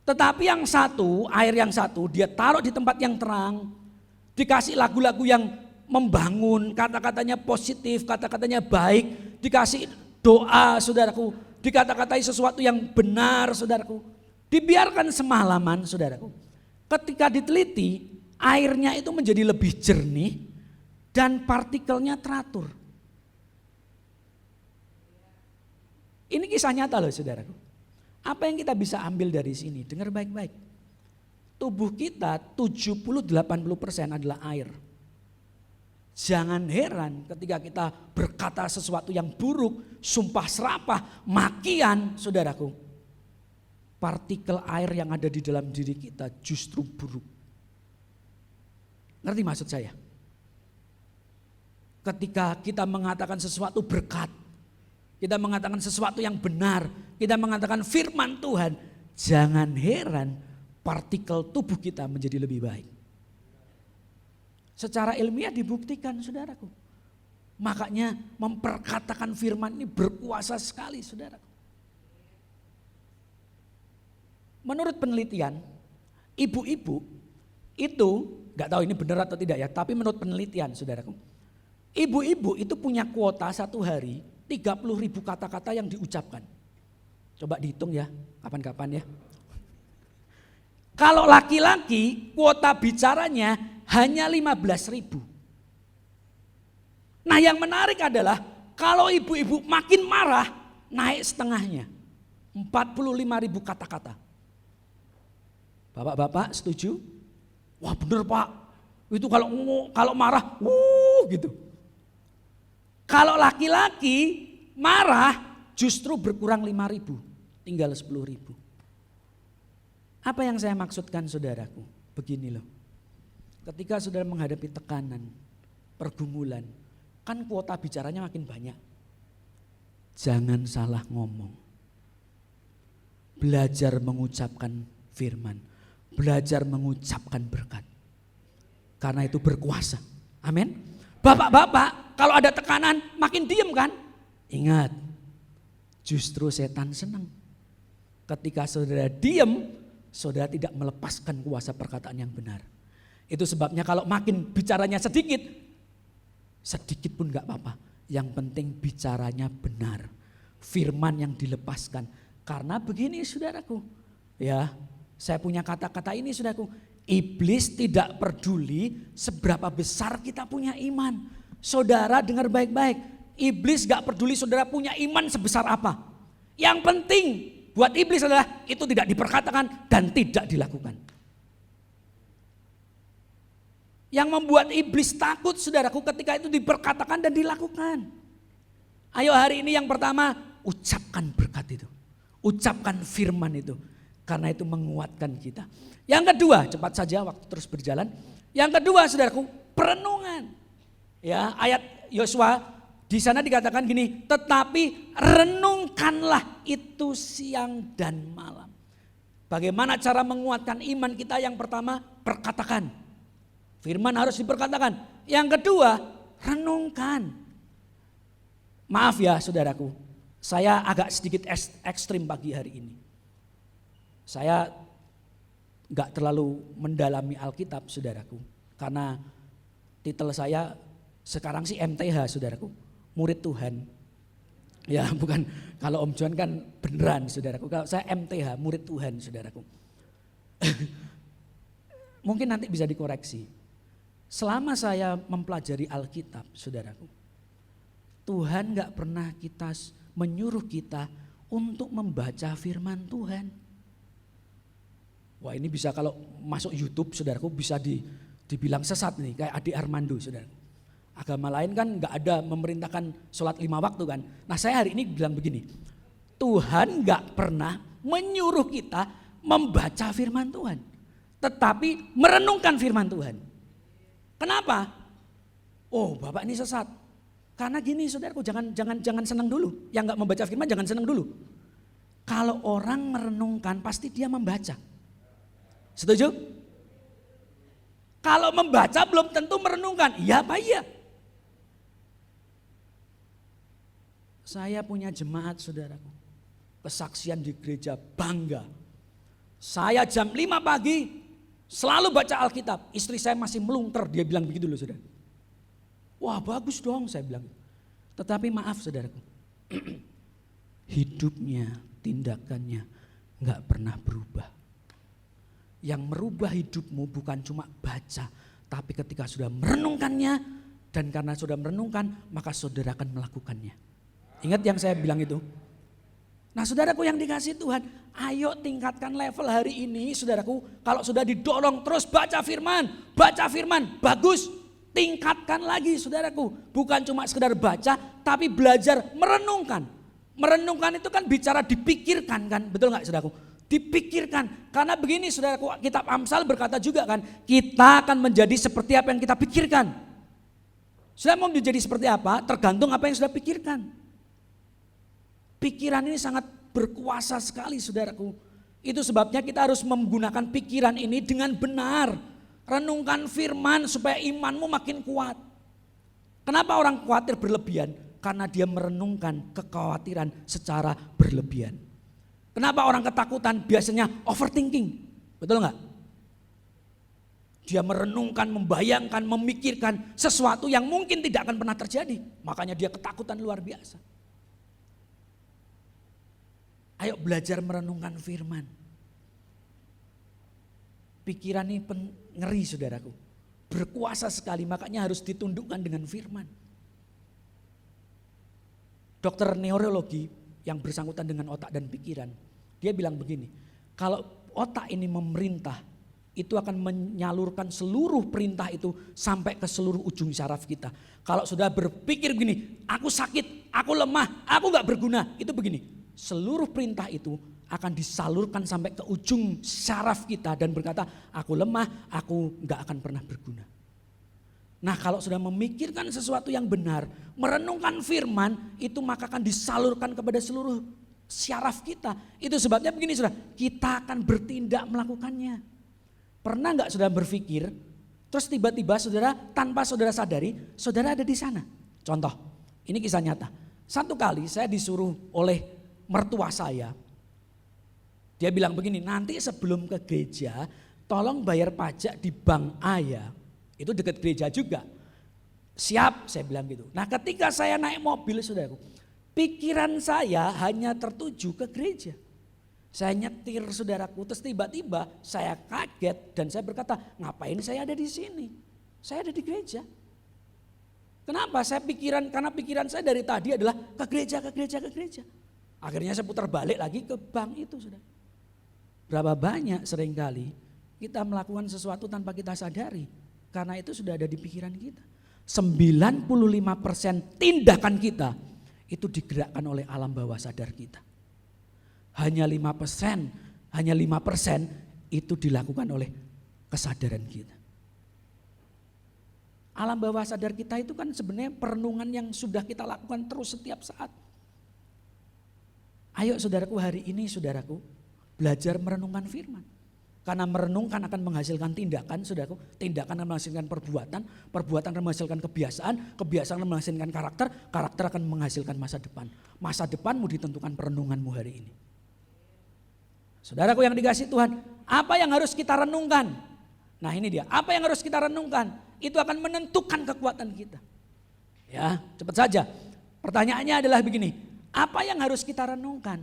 Tetapi yang satu, air yang satu dia taruh di tempat yang terang, dikasih lagu-lagu yang membangun, kata-katanya positif, kata-katanya baik, dikasih doa saudaraku, dikata-katai sesuatu yang benar saudaraku. Dibiarkan semalaman saudaraku. Ketika diteliti, airnya itu menjadi lebih jernih dan partikelnya teratur. Ini kisah nyata loh saudaraku. Apa yang kita bisa ambil dari sini? Dengar baik-baik. Tubuh kita 70-80% adalah air. Jangan heran ketika kita berkata sesuatu yang buruk, sumpah serapah, makian saudaraku. Partikel air yang ada di dalam diri kita justru buruk. Ngerti maksud saya? Ketika kita mengatakan sesuatu berkat, kita mengatakan sesuatu yang benar, kita mengatakan firman Tuhan, jangan heran partikel tubuh kita menjadi lebih baik. Secara ilmiah dibuktikan saudaraku. Makanya memperkatakan firman ini berkuasa sekali saudaraku. Menurut penelitian, ibu-ibu itu, gak tahu ini benar atau tidak ya, tapi menurut penelitian saudaraku. Ibu-ibu itu punya kuota satu hari 30.000 kata-kata yang diucapkan. Coba dihitung ya, kapan-kapan ya. Kalau laki-laki kuota bicaranya hanya 15.000. Nah yang menarik adalah kalau ibu-ibu makin marah naik setengahnya. 45.000 kata-kata. Bapak-bapak setuju? Wah bener Pak, itu kalau marah gitu. Kalau laki-laki marah justru berkurang 5.000, tinggal 10.000. Apa yang saya maksudkan saudaraku? Begini loh, ketika saudara menghadapi tekanan, pergumulan, kan kuota bicaranya makin banyak. Jangan salah ngomong. Belajar mengucapkan firman, belajar mengucapkan berkat. Karena itu berkuasa. Amin. Bapak-bapak kalau ada tekanan makin diem kan? Ingat, justru setan senang. Ketika saudara diem, saudara tidak melepaskan kuasa perkataan yang benar. Itu sebabnya kalau makin bicaranya sedikit pun gak apa-apa. Yang penting bicaranya benar. Firman yang dilepaskan. Karena begini saudaraku, ya saya punya kata-kata ini saudaraku. Iblis tidak peduli seberapa besar kita punya iman. Saudara dengar baik-baik. Iblis gak peduli saudara punya iman sebesar apa. Yang penting buat iblis adalah itu tidak diperkatakan dan tidak dilakukan. Yang membuat iblis takut saudaraku ketika itu diperkatakan dan dilakukan. Ayo hari ini yang pertama ucapkan berkat itu. Ucapkan firman itu. Karena itu menguatkan kita. Yang kedua, cepat saja waktu terus berjalan. Yang kedua saudaraku, perenungan. Ya, ayat Yosua di sana dikatakan gini, tetapi renungkanlah itu siang dan malam. Bagaimana cara menguatkan iman kita? Yang pertama, perkatakan. Firman harus diperkatakan. Yang kedua, renungkan. Maaf ya saudaraku, saya agak sedikit ekstrim pagi hari ini. Saya gak terlalu mendalami Alkitab saudaraku. Karena titel saya sekarang sih MTH saudaraku, murid Tuhan. Ya bukan, kalau Om John kan beneran saudaraku. Kalau saya MTH, murid Tuhan saudaraku. Mungkin nanti bisa dikoreksi. Selama saya mempelajari Alkitab saudaraku, Tuhan gak pernah menyuruh kita untuk membaca firman Tuhan. Wah ini bisa kalau masuk YouTube saudaraku bisa dibilang sesat nih kayak Adi Armando saudara. Agama lain kan gak ada memerintahkan sholat 5 waktu kan. Nah saya hari ini bilang begini, Tuhan gak pernah menyuruh kita membaca firman Tuhan. Tetapi merenungkan firman Tuhan. Kenapa? Oh Bapak ini sesat. Karena gini saudaraku, jangan senang dulu. Yang gak membaca firman jangan senang dulu. Kalau orang merenungkan pasti dia membaca. Setuju? Kalau membaca belum tentu merenungkan. Iya apa iya? Saya punya jemaat saudaraku. Kesaksian di gereja bangga. Saya jam 5 pagi selalu baca Alkitab. Istri saya masih melungker, dia bilang begitu loh saudara. Wah bagus dong saya bilang. Tetapi maaf saudaraku. Hidupnya, tindakannya gak pernah berubah. Yang merubah hidupmu bukan cuma baca, tapi ketika sudah merenungkannya, dan karena sudah merenungkan, maka saudara akan melakukannya. Ingat yang saya bilang itu? Nah saudaraku yang dikasih Tuhan, ayo tingkatkan level hari ini saudaraku. Kalau sudah didorong terus baca firman, bagus. Tingkatkan lagi saudaraku. Bukan cuma sekedar baca, tapi belajar merenungkan. Merenungkan itu kan bicara dipikirkan kan, betul gak saudaraku? Dipikirkan, karena begini saudaraku, kitab Amsal berkata juga kan, kita akan menjadi seperti apa yang kita pikirkan. Saudara mau menjadi seperti apa? Tergantung apa yang sudah pikirkan. Pikiran ini sangat berkuasa sekali saudaraku. Itu sebabnya kita harus menggunakan pikiran ini dengan benar. Renungkan firman supaya imanmu makin kuat. Kenapa orang khawatir berlebihan? Karena dia merenungkan kekhawatiran secara berlebihan. Kenapa orang ketakutan biasanya overthinking? Betul enggak? Dia merenungkan, membayangkan, memikirkan sesuatu yang mungkin tidak akan pernah terjadi. Makanya dia ketakutan luar biasa. Ayo belajar merenungkan firman. Pikiran ini ngeri saudaraku. Berkuasa sekali, makanya harus ditundukkan dengan firman. Dokter neurologi yang bersangkutan dengan otak dan pikiran, dia bilang begini, kalau otak ini memerintah, itu akan menyalurkan seluruh perintah itu sampai ke seluruh ujung syaraf kita. Kalau sudah berpikir begini, aku sakit, aku lemah, aku gak berguna, itu begini. Seluruh perintah itu akan disalurkan sampai ke ujung syaraf kita dan berkata, aku lemah, aku gak akan pernah berguna. Nah kalau sudah memikirkan sesuatu yang benar, merenungkan firman, itu maka akan disalurkan kepada seluruh syaraf kita. Itu sebabnya begini saudara, kita akan bertindak melakukannya. Pernah nggak saudara berpikir, terus tiba-tiba saudara tanpa saudara sadari, saudara ada di sana. Contoh, ini kisah nyata. Satu kali saya disuruh oleh mertua saya, dia bilang begini, nanti sebelum ke gereja, tolong bayar pajak di bank A ya. Itu dekat gereja juga. Siap, saya bilang gitu. Nah ketika saya naik mobil saudaraku, pikiran saya hanya tertuju ke gereja. Saya nyetir saudaraku, terus tiba-tiba saya kaget dan saya berkata, ngapain saya ada di sini? Saya ada di gereja. Kenapa? Karena pikiran saya dari tadi adalah ke gereja, ke gereja, ke gereja. Akhirnya saya putar balik lagi ke bank itu saudara. Berapa banyak seringkali kita melakukan sesuatu tanpa kita sadari. Karena itu sudah ada di pikiran kita. 95% tindakan kita itu digerakkan oleh alam bawah sadar kita. Hanya 5% itu dilakukan oleh kesadaran kita. Alam bawah sadar kita itu kan sebenarnya perenungan yang sudah kita lakukan terus setiap saat. Ayo saudaraku hari ini saudaraku belajar merenungkan firman. Karena merenungkan akan menghasilkan tindakan saudaraku. Tindakan akan menghasilkan perbuatan. Perbuatan akan menghasilkan kebiasaan. Kebiasaan akan menghasilkan karakter. Karakter akan menghasilkan masa depan. Masa depanmu ditentukan perenunganmu hari ini. Saudaraku yang dikasihi Tuhan, apa yang harus kita renungkan? Nah ini dia, apa yang harus kita renungkan? Itu akan menentukan kekuatan kita. Ya, cepat saja. Pertanyaannya adalah begini, apa yang harus kita renungkan?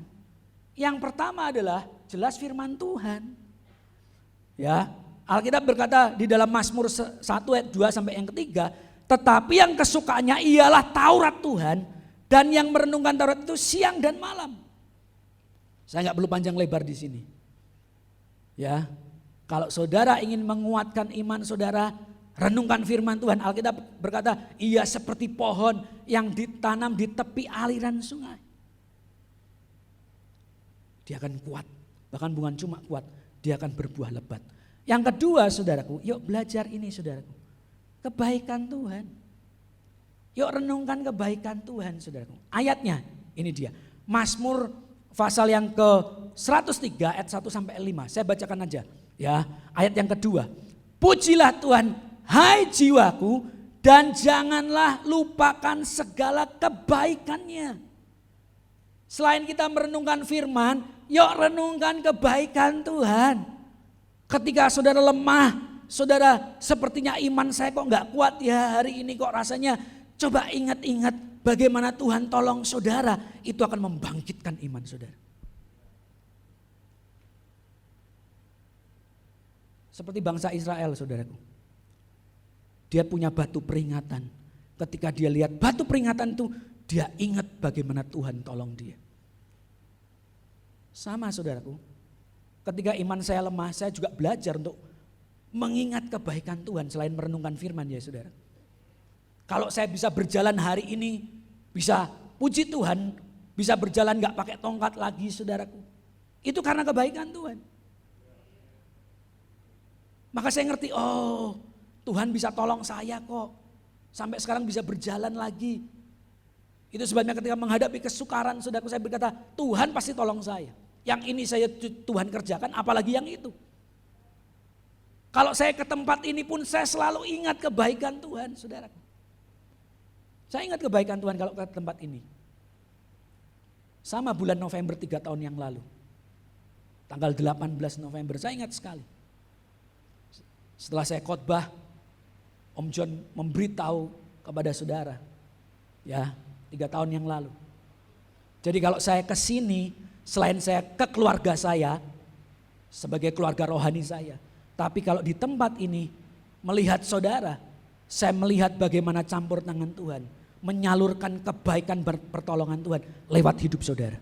Yang pertama adalah jelas firman Tuhan. Ya, Alkitab berkata di dalam Mazmur 1 ayat 2 sampai yang ketiga, tetapi yang kesukaannya ialah Taurat Tuhan dan yang merenungkan Taurat itu siang dan malam. Saya nggak perlu panjang lebar di sini. Ya, kalau saudara ingin menguatkan iman saudara, renungkan firman Tuhan. Alkitab berkata, ia seperti pohon yang ditanam di tepi aliran sungai. Dia akan kuat, bahkan bukan cuma kuat, dia akan berbuah lebat. Yang kedua saudaraku, yuk belajar ini saudaraku. Kebaikan Tuhan. Yuk renungkan kebaikan Tuhan saudaraku. Ayatnya ini dia. Mazmur pasal yang ke 103 ayat 1 sampai 5. Saya bacakan aja ya. Ayat yang kedua. Pujilah Tuhan hai jiwaku dan janganlah lupakan segala kebaikannya. Selain kita merenungkan firman, yuk renungkan kebaikan Tuhan. Ketika saudara lemah, saudara sepertinya iman saya kok gak kuat ya hari ini kok rasanya. Coba ingat-ingat bagaimana Tuhan tolong saudara, itu akan membangkitkan iman saudara. Seperti bangsa Israel saudaraku. Dia punya batu peringatan. Ketika dia lihat batu peringatan itu, dia ingat bagaimana Tuhan tolong dia. Sama saudaraku. Ketika iman saya lemah, saya juga belajar untuk mengingat kebaikan Tuhan selain merenungkan firman ya saudara. Kalau saya bisa berjalan hari ini, bisa puji Tuhan, bisa berjalan gak pakai tongkat lagi saudaraku. Itu karena kebaikan Tuhan. Maka saya ngerti, oh Tuhan bisa tolong saya kok. Sampai sekarang bisa berjalan lagi. Itu sebabnya ketika menghadapi kesukaran saudaraku saya berkata, Tuhan pasti tolong saya. Yang ini saya Tuhan kerjakan, apalagi yang itu. Kalau saya ke tempat ini pun saya selalu ingat kebaikan Tuhan saudaraku. Saya ingat kebaikan Tuhan kalau ke tempat ini. Sama bulan November 3 tahun yang lalu. Tanggal 18 November, saya ingat sekali. Setelah saya khotbah, Om John memberitahu kepada saudara, ya 3 tahun yang lalu. Jadi kalau saya ke sini, selain saya ke keluarga saya, sebagai keluarga rohani saya, tapi kalau di tempat ini melihat saudara, saya melihat bagaimana campur tangan Tuhan, menyalurkan kebaikan pertolongan Tuhan lewat hidup saudara.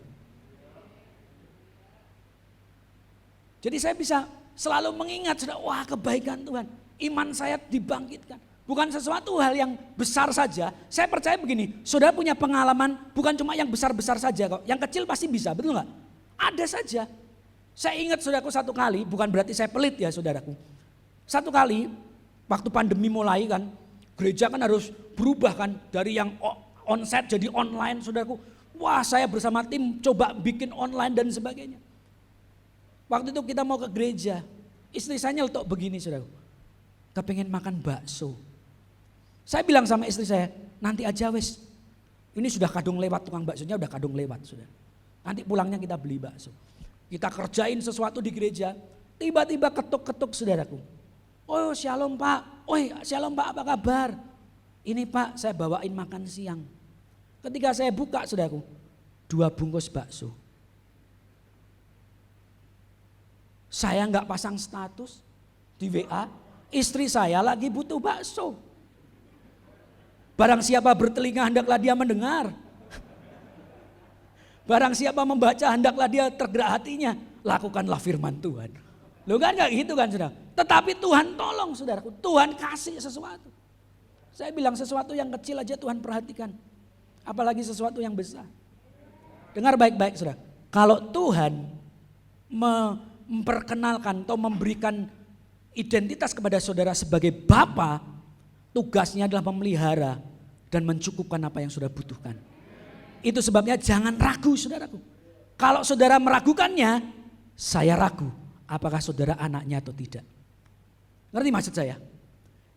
Jadi saya bisa selalu mengingat, saudara, wah kebaikan Tuhan, iman saya dibangkitkan. Bukan sesuatu hal yang besar saja. Saya percaya begini, saudara punya pengalaman bukan cuma yang besar-besar saja kok. Yang kecil pasti bisa, betul gak? Ada saja. Saya ingat saudaraku satu kali, bukan berarti saya pelit ya saudaraku. Satu kali, waktu pandemi mulai kan, gereja kan harus berubah kan. Dari yang onsite jadi online saudaraku. Wah saya bersama tim coba bikin online dan sebagainya. Waktu itu kita mau ke gereja, istri saya nyeletuk begini saudaraku. Kepengen makan bakso. Saya bilang sama istri saya, nanti aja wes. Ini sudah kadung lewat, tukang baksonya udah kadung lewat sudah. Nanti pulangnya kita beli bakso. Kita kerjain sesuatu di gereja, tiba-tiba ketuk-ketuk saudaraku. Oh shalom pak, shalom pak, apa kabar? Ini pak saya bawain makan siang. Ketika saya buka saudaraku, 2 bungkus bakso. Saya nggak pasang status di WA, istri saya lagi butuh bakso. Barang siapa bertelinga hendaklah dia mendengar. Barang siapa membaca hendaklah dia tergerak hatinya. Lakukanlah firman Tuhan. Loh kan gak gitu kan saudara. Tetapi Tuhan tolong saudaraku. Tuhan kasih sesuatu. Saya bilang sesuatu yang kecil aja Tuhan perhatikan. Apalagi sesuatu yang besar. Dengar baik-baik saudara. Kalau Tuhan memperkenalkan atau memberikan identitas kepada saudara sebagai Bapa, tugasnya adalah memelihara dan mencukupkan apa yang saudara butuhkan. Itu sebabnya jangan ragu saudaraku. Kalau saudara meragukannya, saya ragu apakah saudara anaknya atau tidak. Ngerti maksud saya?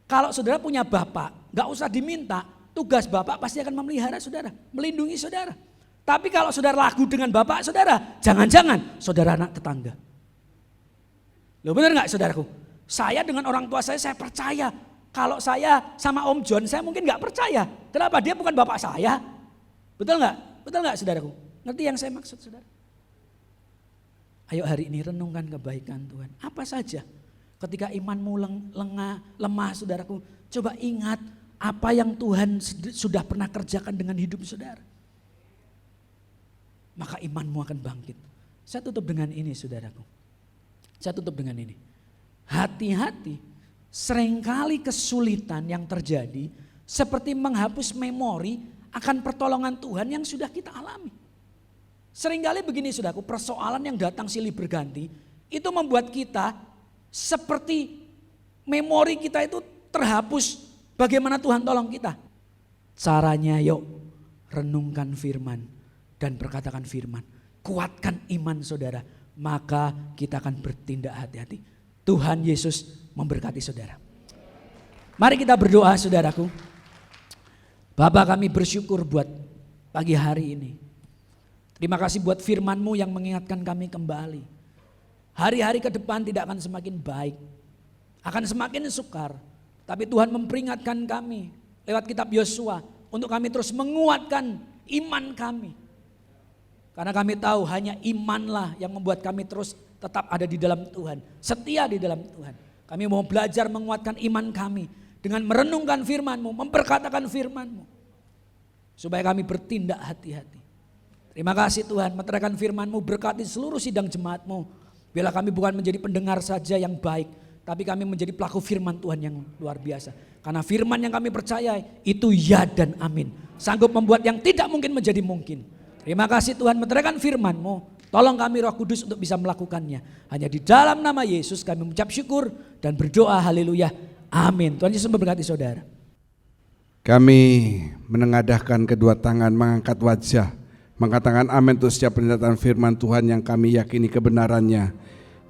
Kalau saudara punya bapak, gak usah diminta, tugas bapak pasti akan memelihara saudara, melindungi saudara. Tapi kalau saudara ragu dengan bapak saudara, jangan-jangan saudara anak tetangga. Loh benar gak saudaraku? Saya dengan orang tua saya percaya. Kalau saya sama Om John, saya mungkin gak percaya. Kenapa? Dia bukan bapak saya. Betul gak? Betul gak saudaraku? Ngerti yang saya maksud saudara? Ayo hari ini renungkan kebaikan Tuhan. Apa saja ketika imanmu lemah saudaraku. Coba ingat apa yang Tuhan sudah pernah kerjakan dengan hidup saudara. Maka imanmu akan bangkit. Saya tutup dengan ini saudaraku. Saya tutup dengan ini. Hati-hati. Seringkali kesulitan yang terjadi seperti menghapus memori akan pertolongan Tuhan yang sudah kita alami. Seringkali begini saudaraku, persoalan yang datang silih berganti itu membuat kita seperti memori kita itu terhapus bagaimana Tuhan tolong kita. Caranya yuk renungkan firman dan berkatakan firman. Kuatkan iman saudara, maka kita akan bertindak hati-hati. Tuhan Yesus memberkati saudara. Mari kita berdoa saudaraku. Bapa kami bersyukur buat pagi hari ini. Terima kasih buat firman-Mu yang mengingatkan kami kembali. Hari-hari ke depan tidak akan semakin baik. Akan semakin sukar. Tapi Tuhan memperingatkan kami lewat kitab Yosua untuk kami terus menguatkan iman kami. Karena kami tahu hanya imanlah yang membuat kami terus tetap ada di dalam Tuhan. Setia di dalam Tuhan. Kami mau belajar menguatkan iman kami dengan merenungkan firman-Mu, memperkatakan firman-Mu. Supaya kami bertindak hati-hati. Terima kasih Tuhan, meteraikan firman-Mu, berkati seluruh sidang jemaat-Mu. Biarlah kami bukan menjadi pendengar saja yang baik, tapi kami menjadi pelaku firman Tuhan yang luar biasa. Karena firman yang kami percaya itu ya dan amin. Sanggup membuat yang tidak mungkin menjadi mungkin. Terima kasih Tuhan, meteraikan firman-Mu. Tolong kami Roh Kudus untuk bisa melakukannya. Hanya di dalam nama Yesus kami mengucap syukur dan berdoa haleluya. Amin. Tuhan Yesus memberkati saudara. Kami menengadahkan kedua tangan, mengangkat wajah, mengatakan amin untuk setiap pernyataan firman Tuhan yang kami yakini kebenarannya.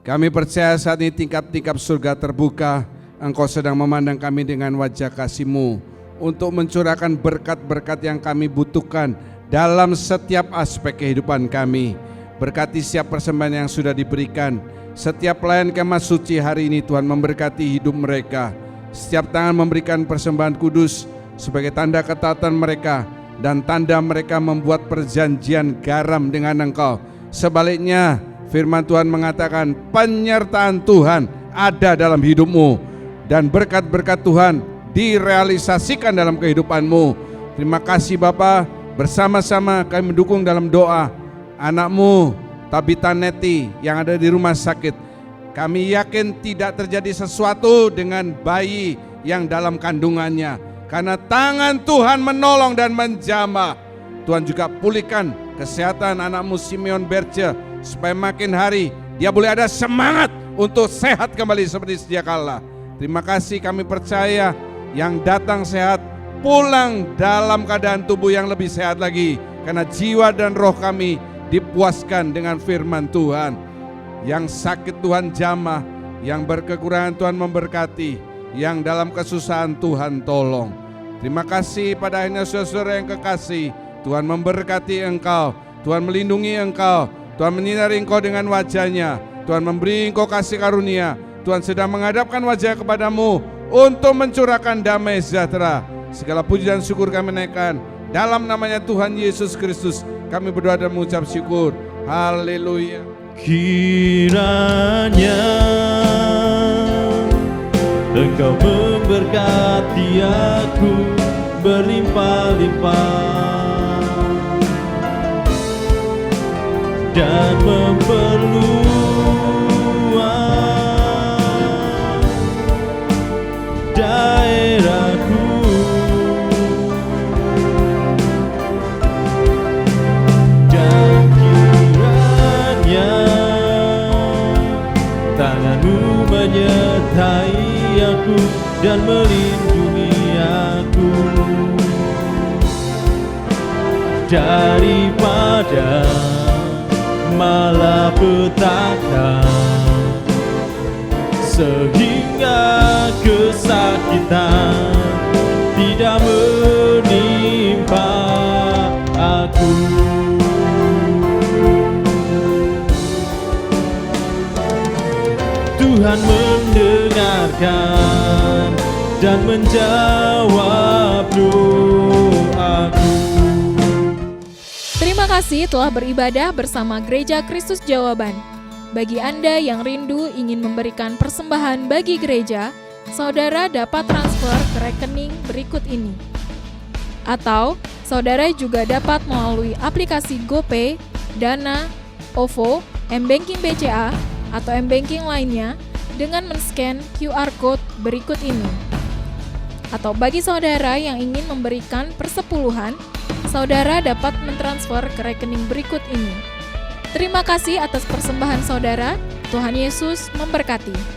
Kami percaya saat ini tingkap-tingkap surga terbuka. Engkau sedang memandang kami dengan wajah kasih-Mu untuk mencurahkan berkat-berkat yang kami butuhkan dalam setiap aspek kehidupan kami. Berkati setiap persembahan yang sudah diberikan, Setiap pelayan kemah suci hari ini Tuhan memberkati hidup mereka. Setiap tangan memberikan persembahan kudus sebagai tanda ketaatan mereka dan tanda mereka membuat perjanjian garam dengan Engkau. Sebaliknya firman Tuhan mengatakan penyertaan Tuhan ada dalam hidupmu dan berkat-berkat Tuhan direalisasikan dalam kehidupanmu. Terima kasih Bapa, bersama-sama kami mendukung dalam doa anakmu Tabitha Neti yang ada di rumah sakit. Kami yakin tidak terjadi sesuatu dengan bayi yang dalam kandungannya, karena tangan Tuhan menolong dan menjamah. Tuhan juga pulihkan kesehatan anakmu Simeon Berce, supaya makin hari dia boleh ada semangat untuk sehat kembali seperti sedia kala. Terima kasih, kami percaya yang datang sehat pulang dalam keadaan tubuh yang lebih sehat lagi, karena jiwa dan roh kami dipuaskan dengan firman Tuhan. Yang sakit Tuhan jamah, yang berkekurangan Tuhan memberkati, yang dalam kesusahan Tuhan tolong. Terima kasih pada akhirnya saudara yang kekasih, Tuhan memberkati engkau, Tuhan melindungi engkau, Tuhan menyinari engkau dengan wajahnya, Tuhan memberi engkau kasih karunia, Tuhan sedang menghadapkan wajah kepadamu untuk mencurahkan damai sejahtera. Segala puji dan syukur kami naikkan dalam namanya Tuhan Yesus Kristus. Kami berdoa dan mengucap syukur. Haleluya. Kiranya Engkau memberkati aku berlimpah-limpah dan memperluas daerahku. Dan kiranya tanganmu menyertai aku dan melindungi aku daripada malapetaka, sehingga kesakitan tidak menimpa aku. Tuhan mendengarkan dan menjawab doaku. Terima kasih telah beribadah bersama Gereja Kristus Jawaban. Bagi Anda yang rindu ingin memberikan persembahan bagi gereja, saudara dapat transfer ke rekening berikut ini. Atau, saudara juga dapat melalui aplikasi GoPay, Dana, OVO, M-Banking BCA, atau M-Banking lainnya dengan men-scan QR Code berikut ini. Atau bagi saudara yang ingin memberikan persepuluhan, saudara dapat mentransfer ke rekening berikut ini. Terima kasih atas persembahan saudara. Tuhan Yesus memberkati.